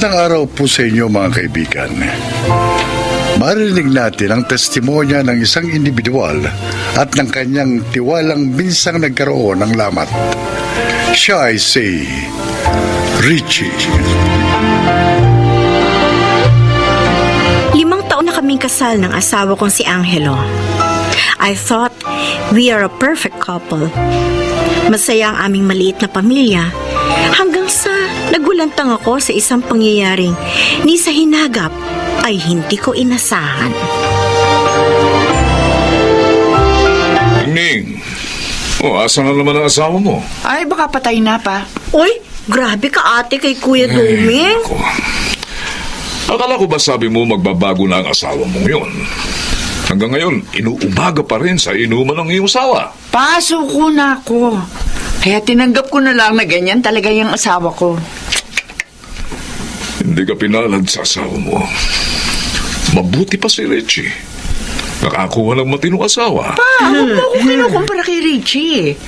Magandang araw po sa inyo mga kaibigan. Marinig natin ang testimonya ng isang individual at ng kanyang tiwalang minsang nagkaroon ng lamat. Siya ay si Richie. 5 taon na kaming kasal ng asawa kong si Angelo. I thought we are a perfect couple. Masaya ang aming maliit na pamilya hanggang sa nagulantang ako sa isang pangyayaring ni sa hinagap ay hindi ko inasahan. Ning, asan na naman ang asawa mo? Ay, baka patay na pa. Uy, grabe ka ate kay Kuya Doming. Ako. Akala ko ba sabi mo magbabago na ang asawa mong yun? Hanggang ngayon, inuumaga pa rin sa inuman ng iyong asawa. Pasuko na ako. Kaya tinanggap ko na lang na ganyan talaga yung asawa ko. Hindi ka pinalad sa asawa mo. Mabuti pa si Richie. Nakakuha ng matinong asawa. Pa, huwag mo ako kinukumpara kay Richie.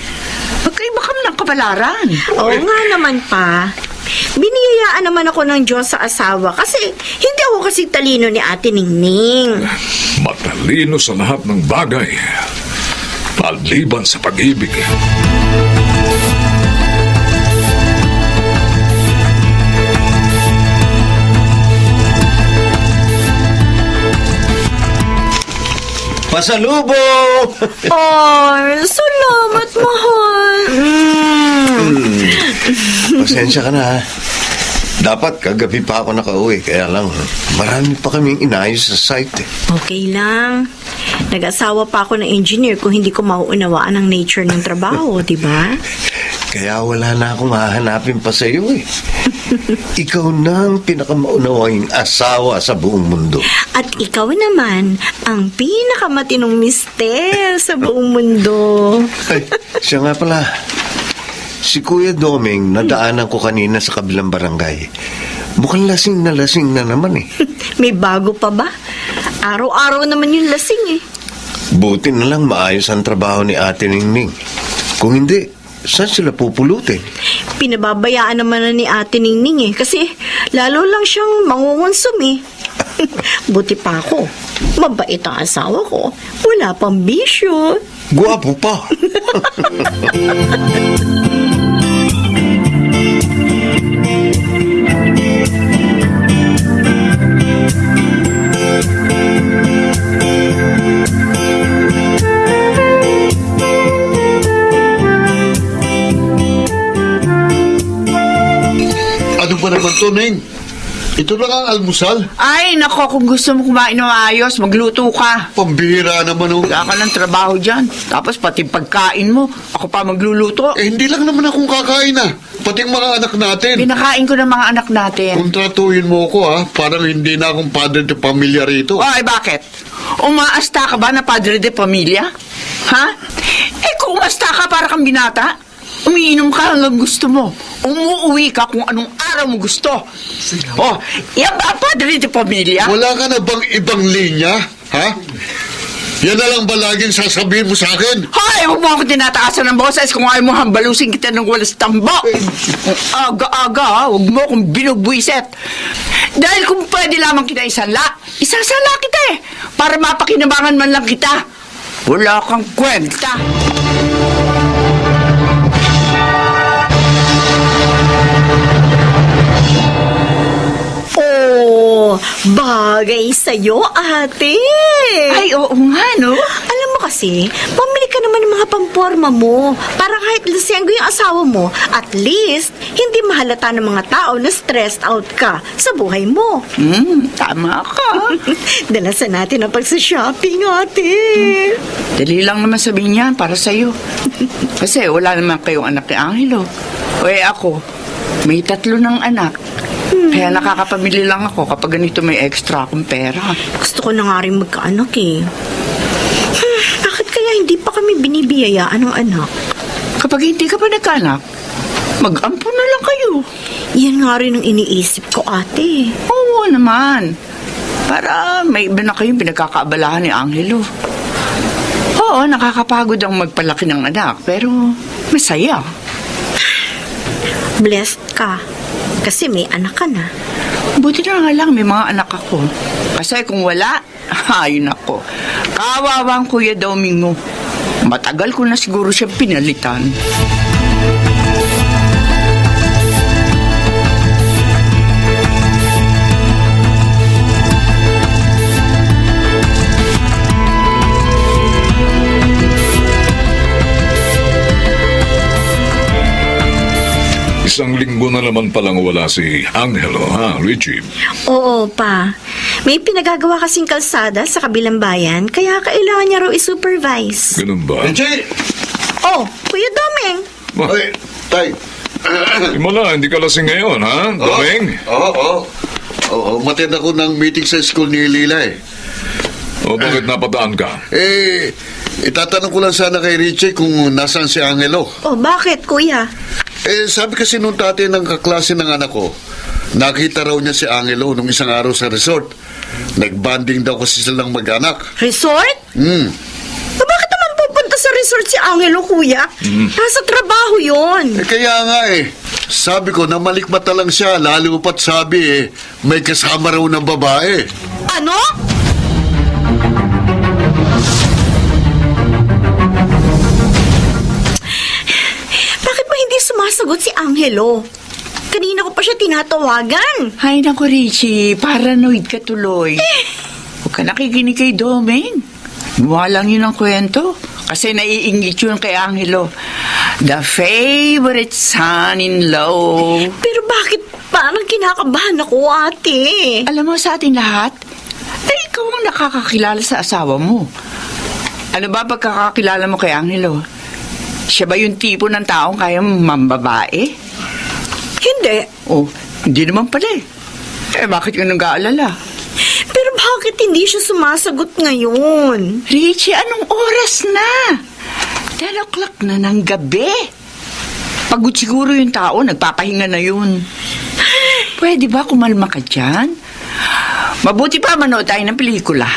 Magkaiba kami ng kapalaran. Oo nga naman pa. Biniyayaan naman ako ng Diyos sa asawa kasi hindi ako kasi talino ni Ate Ningning. Matalino sa lahat ng bagay. Maliban sa pag-ibig. Pasalubong! Ay, salamat, mahal. Pasensya ka na, ha? Dapat kagabi pa ako nakauwi, kaya lang marami pa kaming inayos sa site. Okay lang. Nag-asawa pa ako ng engineer kung hindi ko mauunawaan ang nature ng trabaho, di ba? Kaya wala na akong hahanapin pa sa iyo, eh. Ikaw na ang pinakamaunawang asawa sa buong mundo. At ikaw naman ang pinakamatinong mister sa buong mundo. Ay, siya nga pala. Si Kuya Doming, nadaanan ko kanina sa kabilang barangay. Mukhang lasing na naman, eh. May bago pa ba? Araw-araw naman yung lasing eh. Buti na lang maayos ang trabaho ni Ate Ningning. Kung hindi, saan sila pupulutin? Pinababayaan naman na ni Ate Ningning eh. Kasi lalo lang siyang mangungonsum eh. Buti pa ako. Mabait ang asawa ko. Wala pang bisyo. Guwapo pa. Ano ba naman to, Neng? Ito lang ang almusal. Ay, nako, kung gusto mo kumain ng ayos, magluto ka. Pambihira naman, oh. Wala ka ng trabaho dyan. Tapos pati pagkain mo, ako pa magluluto. Hindi lang naman akong kakain, pati ang mga anak natin. Pinakain ko ng mga anak natin. Kontratuhin mo ko, parang hindi na akong padre de pamilya rito. Ay, bakit? Umaasta ka ba na padre de pamilya? Ha? Kung umasta ka para kang binata, umiinom ka hanggang gusto mo. Umuuwi ka kung anong araw mo gusto. Yan ba ang padre de pamilya? Wala ka na bang ibang linya, ha? Yan na lang ba laging sasabihin mo sa akin? Hoy, huwag mo ako tinataasan ng boses kung ayaw mo hambalusin kita ng walas tambo. Aga-aga, huwag mo akong binubwiset. Dahil kung pwede lamang kita isala kita para mapakinabangan man lang kita. Wala kang kwenta. Oh, bagay sa'yo, ate. Ay, oo nga, no? Alam mo kasi, pamili ka naman ng mga pamporma mo para kahit lasenggo yung asawa mo, at least, hindi mahalata ng mga tao na stressed out ka sa buhay mo. Tama ka. Dalasan natin ang pagsa-shopping, ate. Dali lang naman sabihin yan para sa'yo. Kasi wala naman kayong anak ni Angelo. O ako, may 3 ng anak. Kaya nakakapamili lang ako kapag ganito may extra akong pera. Gusto ko na nga rin magkaanak eh. Bakit kaya hindi pa kami binibiyayaan ng anak? Kapag hindi ka pa nagkaanak, mag-ampun na lang kayo. Yan nga rin ang iniisip ko, ate. Oo naman. Para may iba na kayong pinagkakaabalahan ni Angelo. Oo, nakakapagod ang magpalaki ng anak, pero masaya. Blessed ka. Kasi may anak ka na. Buti na nga lang may mga anak ako. Kasi kung wala, ayun ako. Kawawa ang Kuya Domingo. Matagal ko na siguro siya pinalitan. Isang linggo na naman palang wala si Angelo, ha, Richie? Oo, pa. May pinagagawa kasing kalsada sa kabilang bayan, kaya kailangan niya raw i-supervise. Ganun ba? Richie! Oh, Kuya Doming! Ay, tay. Himala, hindi ka lasing ngayon, ha? Doming? Oo, matend ako ng meeting sa school ni Lila eh. O bakit napadaan ka? Itatanong ko lang sana kay Richie kung nasaan si Angelo. Oh, bakit, Kuya? Sabi kasi nung tatay ng kaklase ng anak ko, nakita raw niya si Angelo nung isang araw sa resort. Nag-bonding daw kasi silang mag-anak. Resort? Bakit naman pupunta sa resort si Angelo, Kuya? Nasa trabaho yon. Kaya nga sabi ko na malikmata lang siya, lalo pat sabi may kasama raw ng babae. Ano? Bakit ba hindi sumasagot si Angelo? Kanina ko pa siya tinatawagan. Ay, naku, Richie. Paranoid ka tuloy. Huwag ka nakikinig kay Doming. Gumawa lang yun ang kwento. Kasi naiingit yun kay Angelo. The favorite son-in-law. Pero bakit parang kinakabahan ako, ate? Alam mo sa ating lahat, ikaw ang nakakakilala sa asawa mo. Ano ba pagkakakilala mo kay Angelo? Siya ba yung tipo ng taong kaya mambabae? Hindi. Oh, hindi naman pala eh. Bakit ka nag-aalala? Pero bakit hindi siya sumasagot ngayon? Richie, anong oras na? 10 o'clock na ng gabi. Pagod siguro yung tao, nagpapahinga na yun. Pwede ba kumalma ka dyan? Mabuti pa manood tayo ng pelikula.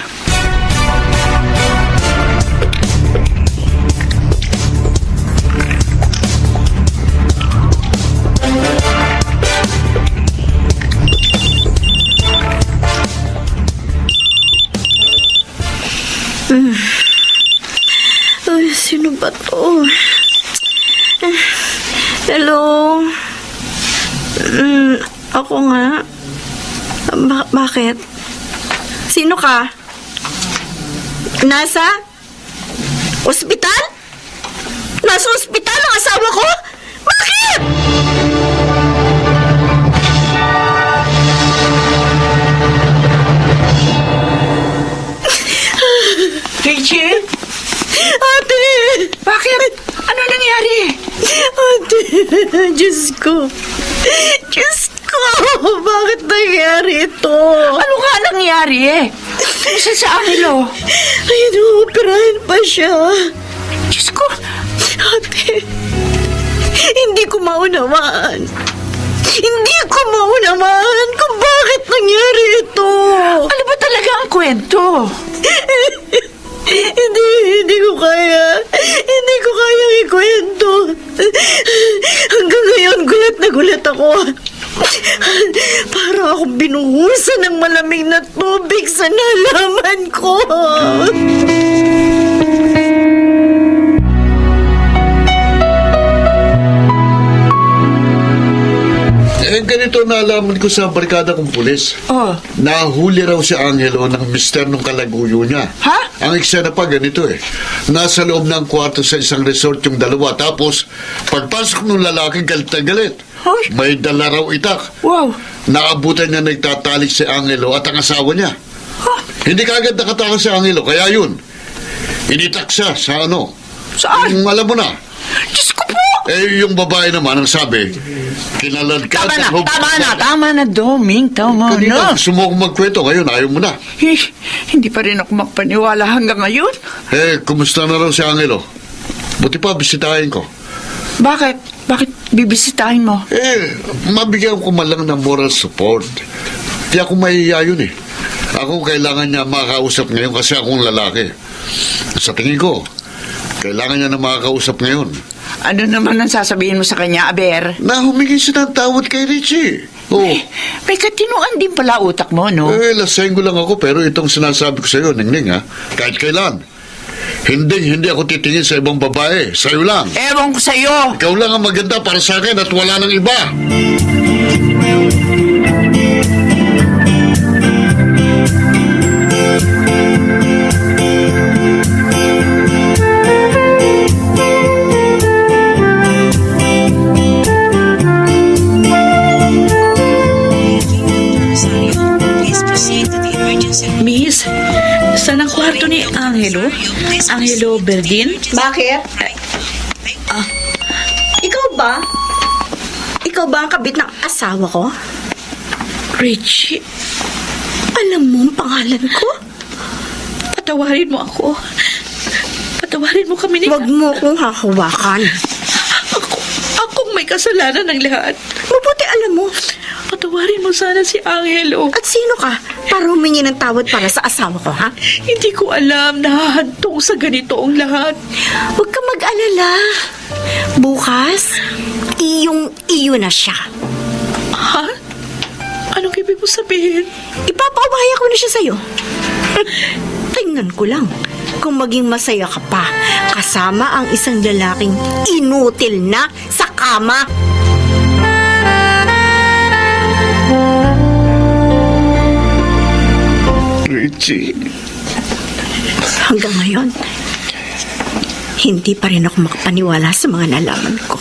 Ay, sino ba to? Hello? Ako nga. Bakit? Sino ka? Nasa? Ospital? Nasa ospital ang asawa ko? Bakit? Richie? Ate! Bakit? Ano nangyari? Ate, Diyos ko. Diyos ko, bakit nangyari ito? Ano nga nangyari? Isa sa Angelo. Ay, inuoperahan pa siya. Diyos ko. Ate, hindi ko maunawaan. Hindi ko maunawaan kung bakit nangyari ito. Ano ba talaga ang kwento? Hindi ko kaya. Hindi ko kayang ikwento. Hanggang ngayon, gulat na gulat ako. Para akong binuhusan ng malamig na tubig sa nalaman ko. Ganito nalaman ko sa barkada kong pulis. Oh. Nahuli raw si Angelo ng mister nung kalaguyo niya. Ha? Ang eksena pa ganito Nasa loob ng kwarto sa isang resort yung dalawa. Tapos, pagpasok ng lalaki, galit na galit. Hoy. May dala raw itak. Wow. Naabutan niya nagtatalik si Angelo at ang asawa niya. Huh? Hindi kaagad nakatakas si Angelo, kaya yun. Initak siya sa ano. Saan? Yung alam mo na. Diyos ko po! Yung babae naman ang sabi, kinaladkad Tama na, Doming, tama Kanina, na. gusto mo akong magkwento, ngayon ayaw mo na. Hindi pa rin ako makapaniwala hanggang ngayon. Kumusta na raw si Angelo? Buti pa, bisitahin ko. Bakit? Bakit bibisitahin mo? Mabigyan ko man lang ng moral support. Di ako mahihiya yun Ako kailangan niya makausap ngayon kasi akong lalaki. Sa tingin ko, Kailangan niya na makakausap ngayon. Ano naman ang sasabihin mo sa kanya, Aber? Na humingi siya ng tawad kay Richie. Oh. May katinuan din pala utak mo, no? Lasenggo lang ako pero itong sinasabi ko sa iyo, Ningning ha, kahit kailan. Hindi ako titingin sa ibang babae. Sa'yo lang. Ewan ko sa'yo. Ikaw lang ang maganda para sa akin at wala nang iba. Miss, saan ang kwarto ni Angelo? Angelo Berdin? Bakit? Ikaw ba? Ikaw ba ang kabit ng asawa ko? Richie, Alam mo ang pangalan ko? patawarin mo ako. Patawarin mo kami ni... Huwag mo kong hahawakan. Akong may kasalanan ng lahat. Mabuti alam mo. Patawarin mo sana si Angelo. At sino ka para humingi ng tawad para sa asawa ko, ha? Hindi ko alam na hahantong sa ganito ang lahat. Huwag ka mag-alala. Bukas, iyo na siya. Ha? Anong ibig mo sabihin? Ipapaubaya ko na siya sa'yo. Tingnan ko lang kung maging masaya ka pa kasama ang isang lalaking inutil na sa kama. Richie, Hanggang ngayon, hindi pa rin ako makapaniwala sa mga nalaman ko.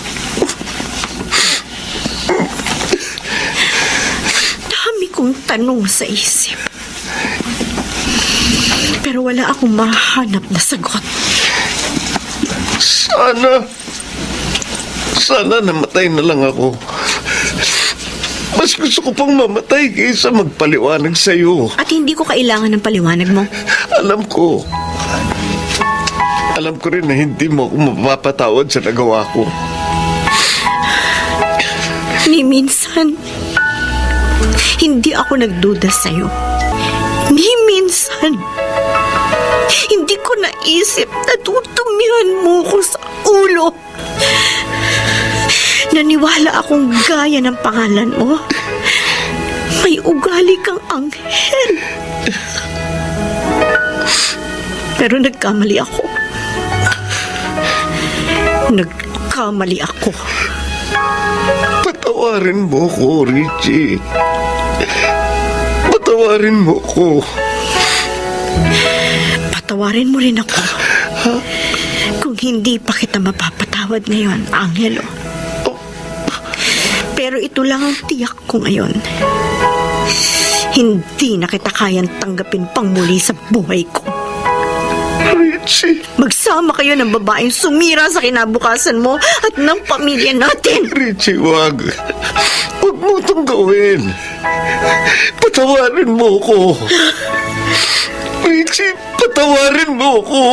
Dami kong tanong sa isip. Pero wala akong mahanap na sagot. Sana namatay na lang ako. Mas gusto ko pang mamatay kaysa magpaliwanag sa'yo. At hindi ko kailangan ng paliwanag mo. Alam ko. Alam ko rin na hindi mo ako mapapatawad sa nagawa ko. Ni minsan, hindi ako nagduda sa'yo. Ni minsan, hindi ko naisip na tutumihan mo ko sa ulo. Naniwala akong gaya ng pangalan mo. May ugali kang anghel. Pero nagkamali ako. Nagkamali ako. Patawarin mo ko, Richie. Patawarin mo ko. Patawarin mo rin ako. Kung hindi pa kita mapapatawad ngayon, Angelo. Pero ito lang ang tiyak ko ngayon. Hindi na kita kayang tanggapin pang muli sa buhay ko. Richie. Magsama kayo ng babaeng sumira sa kinabukasan mo at ng pamilya natin. Richie, wag. Huwag mo itong gawin. Patawarin mo ko. Richie, patawarin mo ko.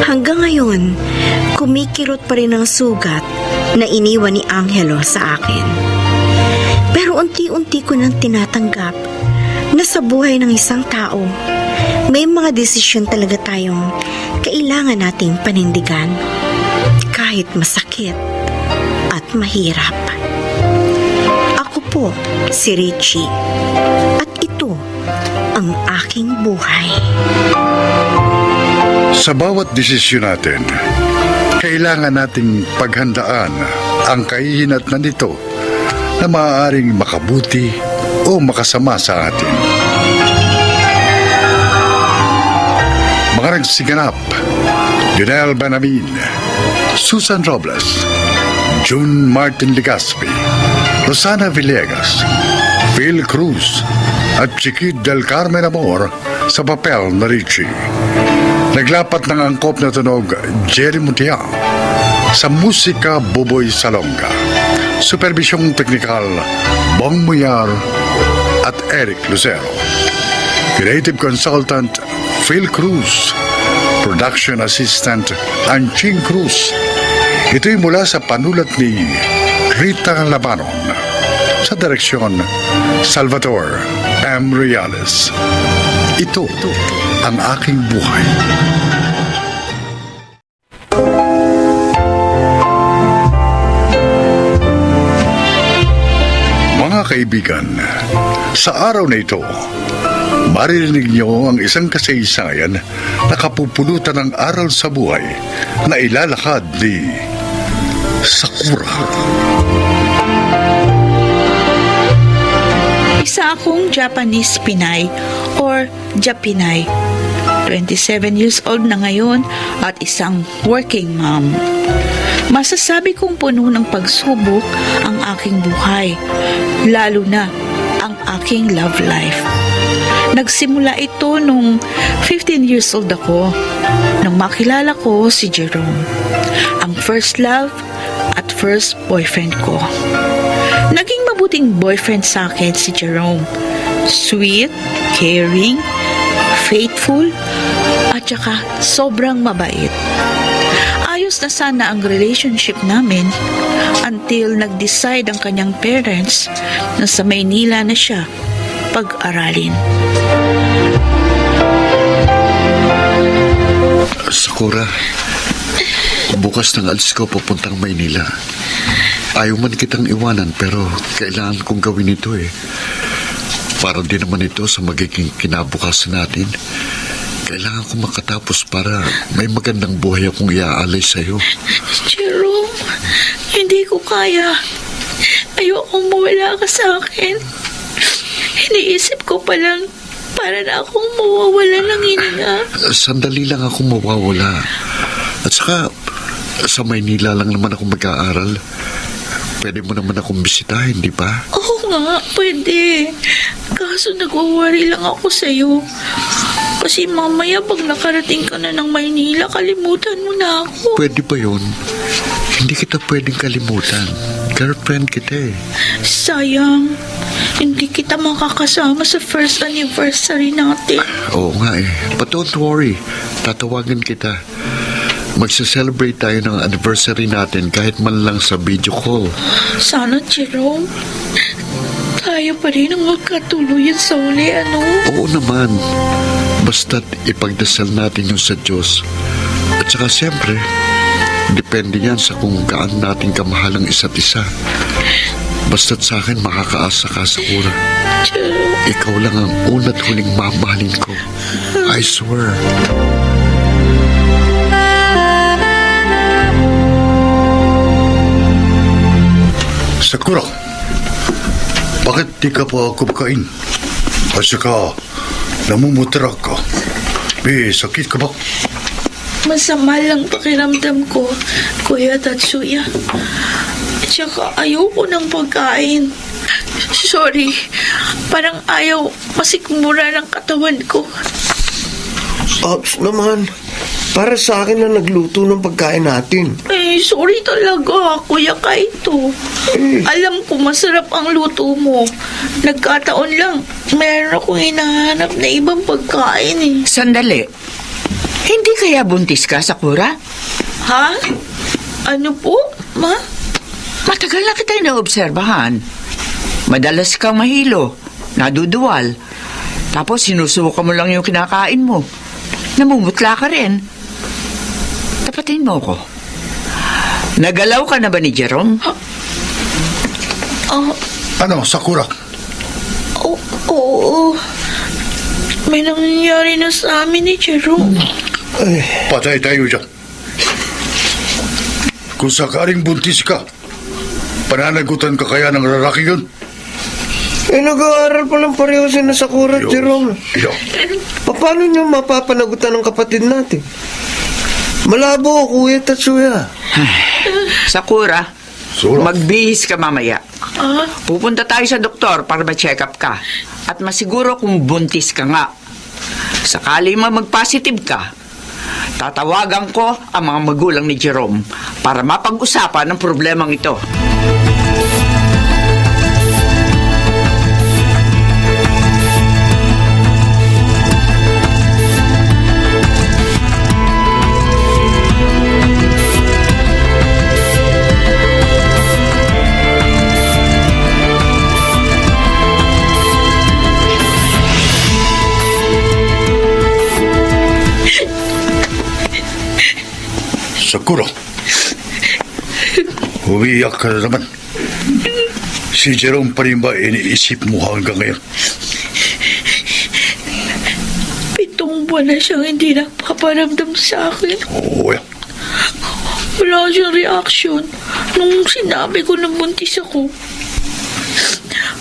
Hanggang ngayon, kumikirot pa rin ang sugat na iniwan ni Angelo sa akin. Pero unti-unti ko nang tinatanggap na sa buhay ng isang tao, may mga desisyon talaga tayong kailangan nating panindigan, kahit masakit at mahirap. Ako po si Richie, at ito ang aking buhay. Sa bawat desisyon natin, kailangan nating paghandaan ang kahihinatnan nito na maaaring makabuti o makasama sa atin. Mga nagsiganap: Junel Banamin, Susan Robles, June Martin Legaspi, Rosana Villegas, Phil Cruz, at Chiquit del Carmen Amor sa papel na Richie. Naglapat ng angkop na tunog Jerry Muntiang, sa musika Buboy Salonga, supervisyong teknikal Bong Muyar at Eric Lucero, creative consultant Phil Cruz, production assistant Anching Cruz. Ito'y mula sa panulat ni Rita Labanon. Sa direksyon, Salvador M. Reales. Ito ang aking buhay. Mga kaibigan, sa araw na ito, maririnig niyo ang isang kasaysayan na kapupulutan ng aral sa buhay na ilalakad ni Sakura. Isa akong Japanese Pinay or Japinay. 27 years old na ngayon at isang working mom. Masasabi kong puno ng pagsubok ang aking buhay, lalo na ang aking love life. Nagsimula ito nung 15 years old ako, nang makilala ko si Jerome, ang first love at first boyfriend ko. Naging mabuting boyfriend sa akin si Jerome. Sweet, caring, faithful, at saka sobrang mabait. Ayos na sana ang relationship namin until nag-decide ang kanyang parents na sa Maynila na siya pag-aralin. Sakura, bukas nang alis ko papuntang Maynila. Ayaw man kitang iwanan pero kailangan kong gawin ito eh. Para din naman ito sa magiging kinabukasan natin. Kailangan ko makatapos para may magandang buhay akong iaalay sa'yo. Jerome, hindi ko kaya. Ayokong mawala ka sa akin. Iniisip ko pa lang para na akong mawawala ng hininga. Sandali lang ako mawawala. At saka, sa Maynila lang naman ako mag-aaral. Pwede mo naman akong bisitahin, di ba? Oo nga, pwede. Kaso nag-worry lang ako sa'yo. Kasi mamaya pag nakarating ka na ng Maynila, kalimutan mo na ako. Pwede ba yun? Hindi kita pwedeng kalimutan. Girlfriend kita eh. Sayang, hindi kita makakasama sa first anniversary natin. Oo nga eh. But don't worry. Tatawagan kita. Magsa-celebrate tayo ng anniversary natin kahit man lang sa video call. Sana, Jerome, tayo pa rin ang magkatuluyan sa uli, ano? Oo naman. Basta't ipagdasal natin yung sa Diyos. At saka siyempre, depende yan sa kung gaano natin kamahal ang isa't isa. Basta't sa akin makakaasa ka, Sakura. Jerome, Ikaw lang ang una't huling mamahalin ko. I swear. Sakura, bakit di ka pa kumakain? At saka, namumutra ka. May sakit ka ba? masama lang pakiramdam ko, Kuya Tatsuya. Tsaka ayoko ng pagkain. Sorry, parang ayaw masikmura ng katawan ko. Ops naman. Para sa akin na nagluto ng pagkain natin. Sorry talaga, Kuya Kaito. Alam ko masarap ang luto mo. Nagkataon lang, meron akong hinahanap na ibang pagkain eh. Sandali. Hindi kaya buntis ka, Sakura? Ha? Ano po, Ma? Matagal na kita inaobserbahan. Madalas kang mahilo, naduduwal. Tapos sinusuka mo lang yung kinakain mo. Namumutla ka rin. Tapatin mo ko. Nagalaw ka na ba ni Jerome? Ano, Sakura? Oo. May nangyayari na sa amin ni Jerome. Patay tayo dyan. Kung sakaling buntis ka, pananagutan ka kaya ng lalaki yun? Nag-aaral pa lang pareho si na Sakura at Jerome. Yo. Paano niyo mapapanagutan ng kapatid natin? Malabo, Kuya Tatsuya. Sakura, Sura. magbihis ka mamaya. Pupunta tayo sa doktor para ma-check up ka. At masiguro kung buntis ka nga. Sakali magpositive ka, tatawagan ko ang mga magulang ni Jerome para mapag-usapan ang problemang ito. Sakura. Umiyak ka na naman. Si Jerome pa rin ba iniisip mo hanggang ngayon? 7 buwan na siyang hindi nagpaparamdam sa akin. Oo, yan. Wala siyang reaction nung sinabi ko na buntis ako.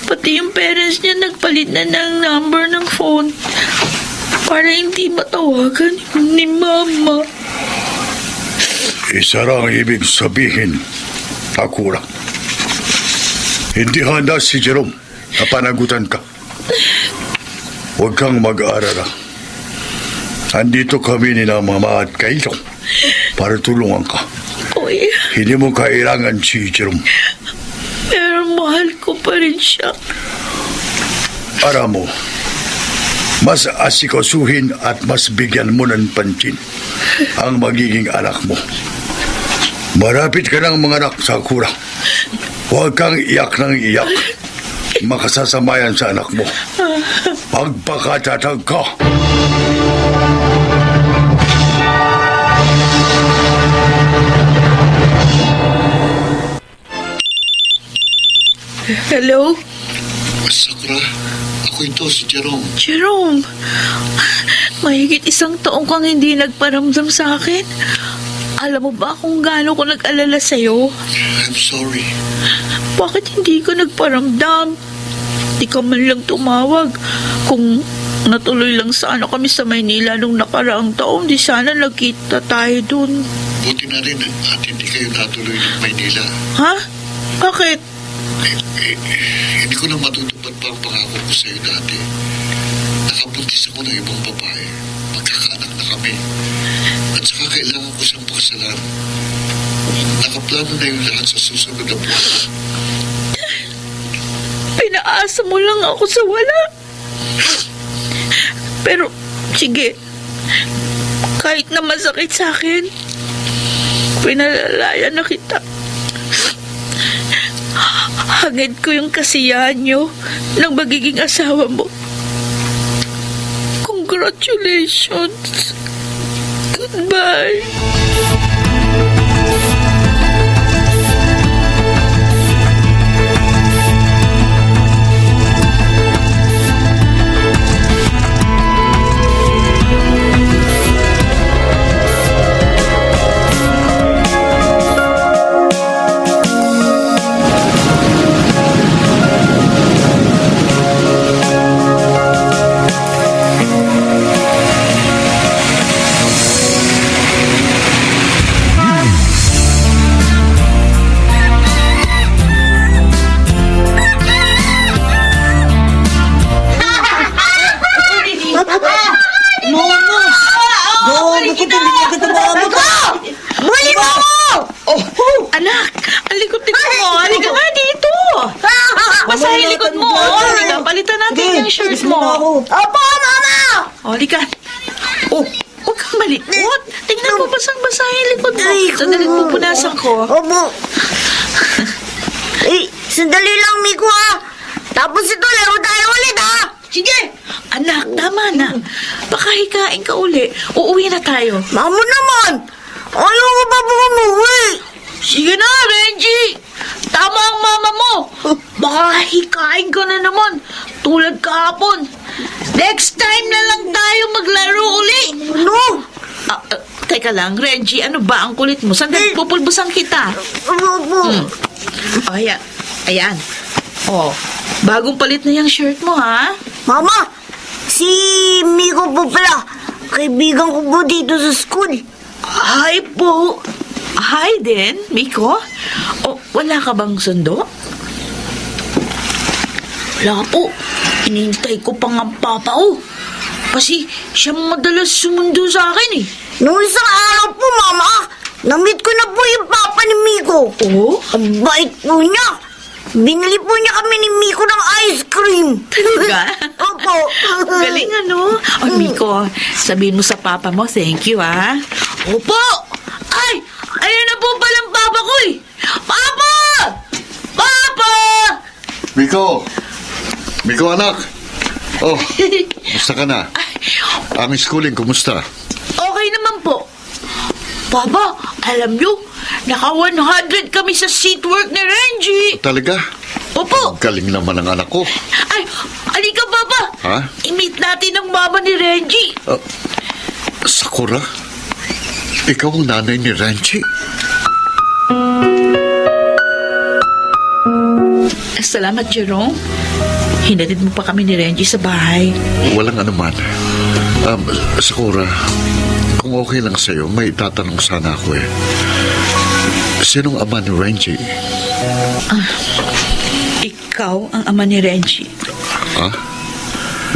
Pati yung parents niya nagpalit na ng number ng phone para hindi matawagan ni Mama. Isa lang ang ibig sabihin, Sakura. Hindi handa si Jerome na panagutan ka. Huwag kang mag-aalala. Andito kami ni na Mama at Kailo para tulungan ka. Kuya, Hindi mo kailangan si Jerome. pero mahal ko pa rin siya. Para mo, mas asikasuhin at mas bigyan mo ng pansin ang magiging anak mo. Marapit ka ng mga anak, Sakura. Huwag kang iyak ng iyak. Makasasamayan sa anak mo. Magpakatatag ka. Hello? Sakura, ako ito si Jerome. Jerome, mahigit 1 taong kang hindi nagparamdam sa akin. Alam mo ba kung gaano ko nag-alala sa'yo? I'm sorry. Bakit hindi ka nagparamdam? Di ka man lang tumawag. Kung natuloy lang sana kami sa Maynila nung nakaraang taon, di sana nagkita tayo dun. Buti na rin at hindi kayo natuloy ng Maynila. Ha? Bakit? Hindi ko na matutupad pa ang pangako ko sa iyo dati. Nakabuntis ako ng ibang babae. Magkakaanak na kami. At saka kailangan ko siyang pakasalan. Nakaplano na yung lahat sa susunod na buwan. Pinaasa mo lang ako sa wala. Pero, sige. Kahit na masakit sa akin, pinalalayan na kita. Hangad ko yung kasiyahan nyo ng magiging asawa mo. Congratulations. Goodbye. Anak, ang likod-likod mo. Halika nga dito. Basta yung likod mo. Halika, palitan natin yung shirt mo. Opo, Mama! O, halika. Oh, huwag kang malikot. Tingnan mo, basang-basa yung likod mo. Sandali, pupunasan ko. Opo. Sandali lang, Miko, ha? Tapos ito, laro tayo ulit, ha? Sige. Anak, tama na. Baka hikain ka uli. Uuwi na tayo. Mamo naman! Ayaw ko pa po umuwi! Sige na, Renji. Tama ang mama mo. Baka hikain ka na naman. Tulad kahapon. Next time na lang tayo maglaro uli. Ano? Teka lang, Renji, ano ba ang kulit mo? Sandali, pupulbusan kita. Opo. Oh, ayan. Ayan. Oh, bagong palit na yung shirt mo, ha? Mama, si Miko po pala. Kaibigan ko po dito sa school. Hi po. Hi din, Miko. Oh, wala ka bang sundo? Wala po. Hinintay ko pa nga ang papa ko. Kasi siya madalas sumundo sa akin eh. Nung isang araw po, Mama, na-meet ko na po yung papa ni Miko. Oh? Ang bait po niya. Binili po niya kami ni Miko ng ice cream. Talaga? Opo. Galing ano? Oh, Miko, sabihin mo sa papa mo, thank you, ha? Opo! Ay! Ayun na po palang papa ko eh! Papa! Papa! Miko! Miko, anak! Oh, kumusta ka na? Ang schooling, kumusta? Okay naman po. Baba, alam nyo, naka 100 kami sa seat work ni Renji. Talaga? Opo. Galing naman ang anak ko. Ay, alika, Baba. Ha? I-meet natin ang mama ni Renji. Sakura? Ikaw ang nanay ni Renji? Salamat, Jerome. Hinatid mo pa kami ni Renji sa bahay. Walang anuman. Sakura, kung okay lang sa'yo, may tatanong sana ako eh. Sinong ama ni Renji? Ikaw ang ama ni Renji. Ha?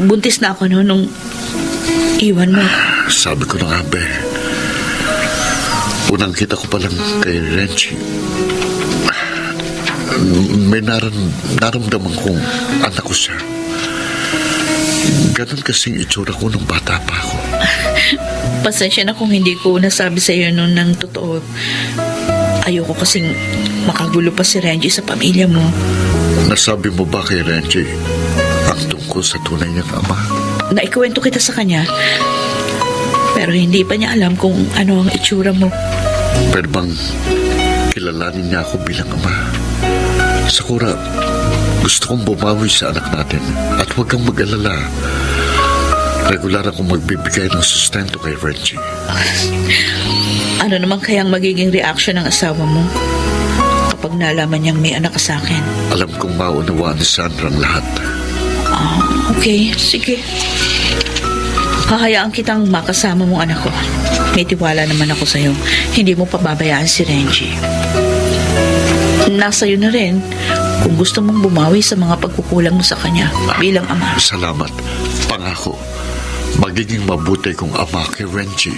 Buntis na ako noon nung iwan mo. Sabi ko na nga, be. Unang kita ko pa lang kay Renji. May naramdaman kong anak ko siya. Ganon kasing itsura ko nung bata pa ako. Pasensya na kung hindi ko nasabi sa iyo noon ng totoo. Ayoko kasing makagulo pa si Renji sa pamilya mo. Nasabi mo ba kay Renji ang tungkol sa tunay niyang ama? Naikwento kita sa kanya. Pero hindi pa niya alam kung ano ang itsura mo. Pwede bang kilalanin niya ako bilang ama? Sakura, gusto kong bumawi sa anak natin at huwag kang mag-alala. Regular akong magbibigay ng sustento kay Renji. Ano naman kayang magiging reaction ng asawa mo kapag nalaman niyang may anak ka sa akin? Alam kong maunawaan ni Sandra ang lahat. Okay, sige. Hahayaan kitang makasama mong anak ko. May tiwala naman ako sa'yo. Hindi mo pababayaan si Renji. Nasa iyo na rin kung gusto mong bumawi sa mga pagkukulang mo sa kanya bilang ama. Salamat. Pangako, magiging mabuti kong ama kay Renji.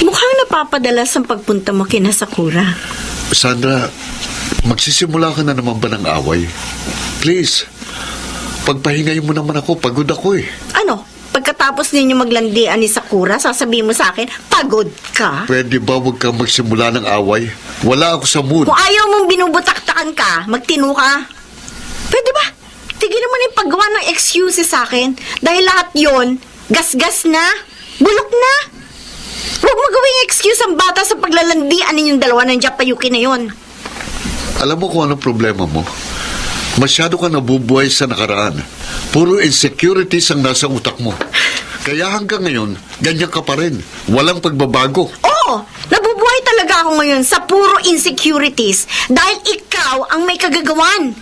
Mukhang napapadalas ang pagpunta mo kina Sakura. Sandra, magsisimula ka na naman ba ng away? Please, pagpahingayin mo naman ako. Pagod ako eh. Ano? Pagkatapos ninyo maglandian ni Sakura, sasabihin mo sa akin, pagod ka? Pwede ba huwag kang magsimula ng away? Wala ako sa mood. Kung ayaw mong binubutaktakan ka, magtino ka. Pwede ba? Tigilan mo na yung paggawa ng excuses sa akin. Dahil lahat yon, gasgas na, bulok na. Huwag mo gawing excuse ang bata sa paglalandian ninyong dalawa ng Japayuki na yon. Alam mo kung anong problema mo? Masyado ka nabubuhay sa nakaraan. Puro insecurities ang nasa utak mo. Kaya hanggang ngayon, ganyan ka pa rin. Walang pagbabago. Oo, nabubuhay talaga ako ngayon sa puro insecurities dahil ikaw ang may kagagawan.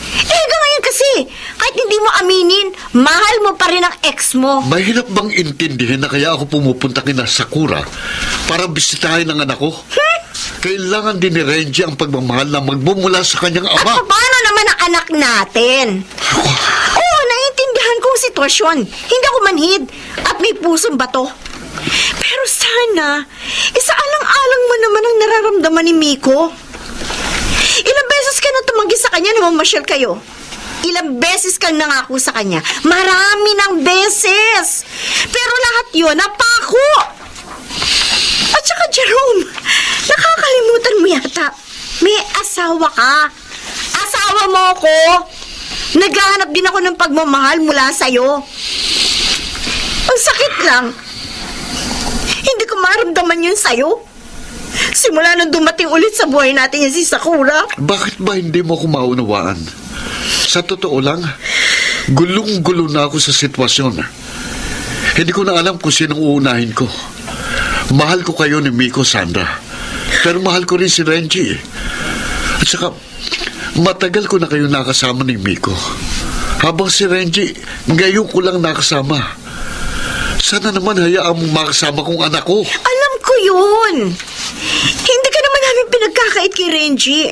Hanggang ngayon kasi, kahit hindi mo aminin, mahal mo pa rin ang ex mo. Mahirap bang intindihin na kaya ako pumupunta kina Sakura para bisitahin ang anak ko? Kailangan din ni Renji ang pagmamahal na magmumula sa kanyang At ama. paano naman ang anak natin? Oo, naiintindihan kong sitwasyon. Hindi ako manhid at may pusong bato. Pero sana, isaalang-alang mo naman ang nararamdaman ni Miko. Ilang beses ka na tumanggi sa kanya na mamasyal kayo. Ilang beses kang nangako sa kanya. Marami ng beses. Pero lahat yun, napako. At saka, Jerome, nakakalimutan mo yata. May asawa ka. Asawa mo ako. Naghahanap din ako ng pagmamahal mula sa'yo. Ang sakit lang. Hindi ko maramdaman yun sa'yo. Simula nang dumating ulit sa buhay natin yung si Sakura. Bakit ba hindi mo ko maunawaan? Sa totoo lang, gulong-gulo na ako sa sitwasyon. Hindi ko na alam kung sinong uunahin ko. Mahal ko kayo ni Miko, Sandra. Pero mahal ko rin si Renji. At saka, matagal ko na kayo nakasama ni Miko. Habang si Renji, ngayon ko lang nakasama. Sana naman hayaan mong makasama kong anak ko. Alam ko yun. Hindi ka naman namin pinagkakait kay Renji.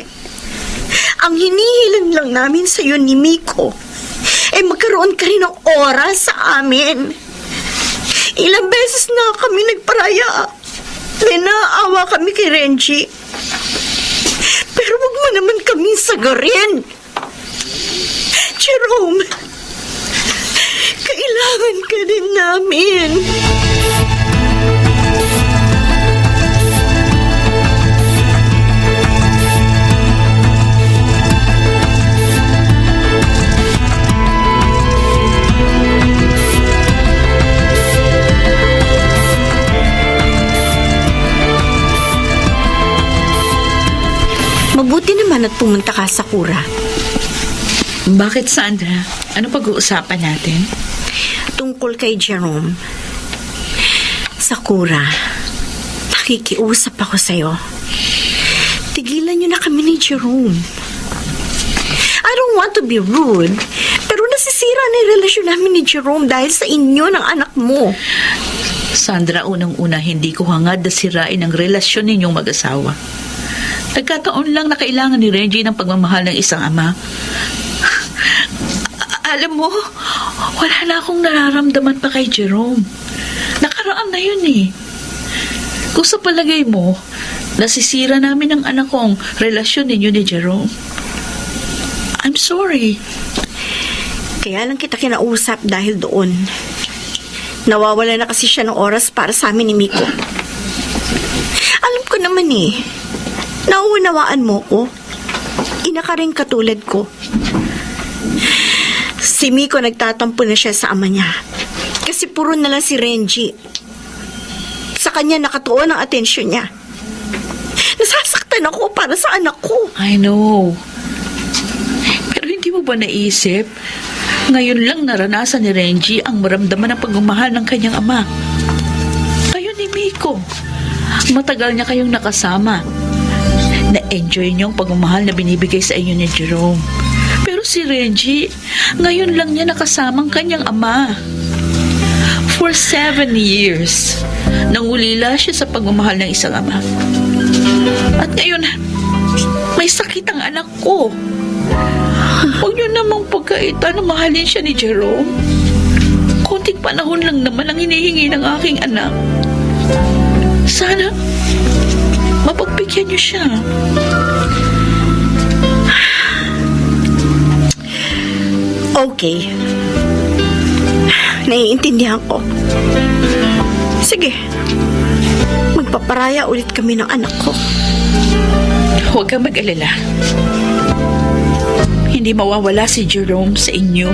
Ang hinihiling lang namin sa'yo ni Miko ay magkaroon ka rin ng oras sa amin. Ilang beses na kami nagparaya. May naaawa kami kay Renji. Pero wag mo naman kaming sagarin. Jerome, kailangan ka din namin. Mabuti naman at pumunta ka sa Sakura. Bakit, Sandra? Ano pag-uusapan natin? Tungkol kay Jerome. Sakura, nakikiusap ako sa'yo. Tigilan niyo na kami ni Jerome. I don't want to be rude, pero nasisira na yung relasyon namin ni Jerome dahil sa inyo ng anak mo. Sandra, unang-una, hindi ko hangad na sirain ang relasyon ninyong mag-asawa. Nagkataon lang na kailangan ni Reggie ng pagmamahal ng isang ama. Alam mo, wala na akong nararamdaman pa kay Jerome. Nakaraan na yun eh. Kung sa palagay mo, nasisira namin ang anak kong relasyon ninyo ni Jerome, I'm sorry. Kaya lang kita kinausap dahil doon. Nawawala na kasi siya ng oras para sa amin ni Miko. Alam ko naman eh, nauunawaan mo ko. Ina ka rin katulad ko. Si Miko nagtatampo na siya sa ama niya. Kasi puro na lang si Renji. Sa kanya nakatuon ang atensyon niya. Nasasaktan ako para sa anak ko. I know. Pero hindi mo ba naisip, ngayon lang naranasan ni Renji ang maramdaman ng pagmamahal ng kanyang ama. Kayo ni Miko, matagal niya kayong nakasama. Na-enjoy niyo ang pagmamahal na binibigay sa inyo ni Jerome. Pero si Renji, ngayon lang niya nakasama ang kanyang ama. For 7 years, nangulila siya sa pagmamahal ng isang ama. At ngayon, may sakit ang anak ko. Huwag niyo namang pagkaitan na mahalin siya ni Jerome. Konting panahon lang naman ang hinihingi ng aking anak. Sana, mapagbigyan niyo siya. Okay. Naiintindihan ko. Sige. Magpaparaya ulit kami ng anak ko. Huwag kang mag-alala. Hindi mawawala si Jerome sa inyo.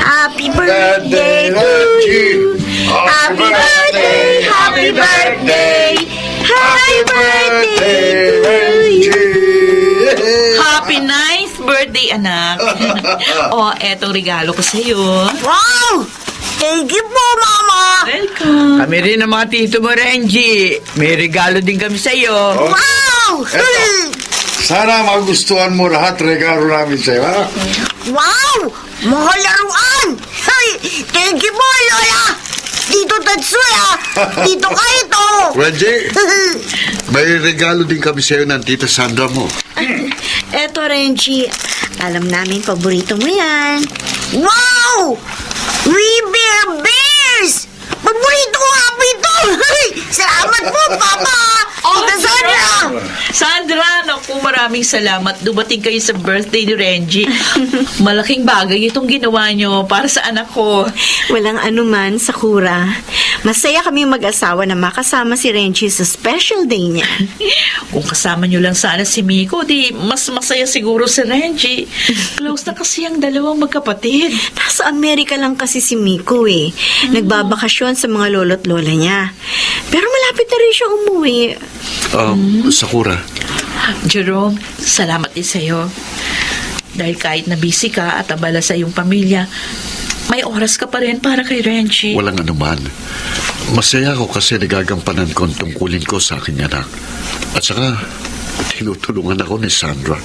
Happy birthday to you. Happy birthday, happy birthday, happy birthday to you. Happy nice birthday, anak. O, etong regalo ko sa'yo. Wow! Thank you po, Mama! Welcome. Kami rin ang mga tito mo, Renji. May regalo din kami sa'yo. Wow! Eto. Sana magustuhan mo lahat regalo namin sa'yo, ha? Wow! Mga laruan! Hey, thank you po, Lola! Tito Tatsuya! Tito Kaito! Reggie, may regalo din kami sa'yo ng tita Sandra mo. Eto, Renji. Alam namin paborito mo yan. Wow! We Bear Bears! Paborito ko nga po ito! Hey, salamat po, Papa! Tita Sandra! Sandra, naku, maraming salamat. Dumating kayo sa birthday ni Renji. Malaking bagay itong ginawa nyo para sa anak ko. Walang anuman, Sakura. Masaya kami mag-asawa na makasama si Renji sa special day niya. Kung kasama nyo lang sana si Miko, di mas masaya siguro si Renji. Close na kasi ang dalawang magkapatid. Nasa Amerika lang kasi si Miko eh. Nagbabakasyon sa mga lolo't lola niya. Pero malapit na rin siya umuwi. Sakura, Jerome, salamat din sa'yo. Dahil kahit na busy ka at abala sa iyong pamilya, may oras ka pa rin para kay Renji. walang anuman. Masaya ako kasi nagagampanan ko ang tungkulin ko sa aking anak. At saka, tinutulungan ako ni Sandra.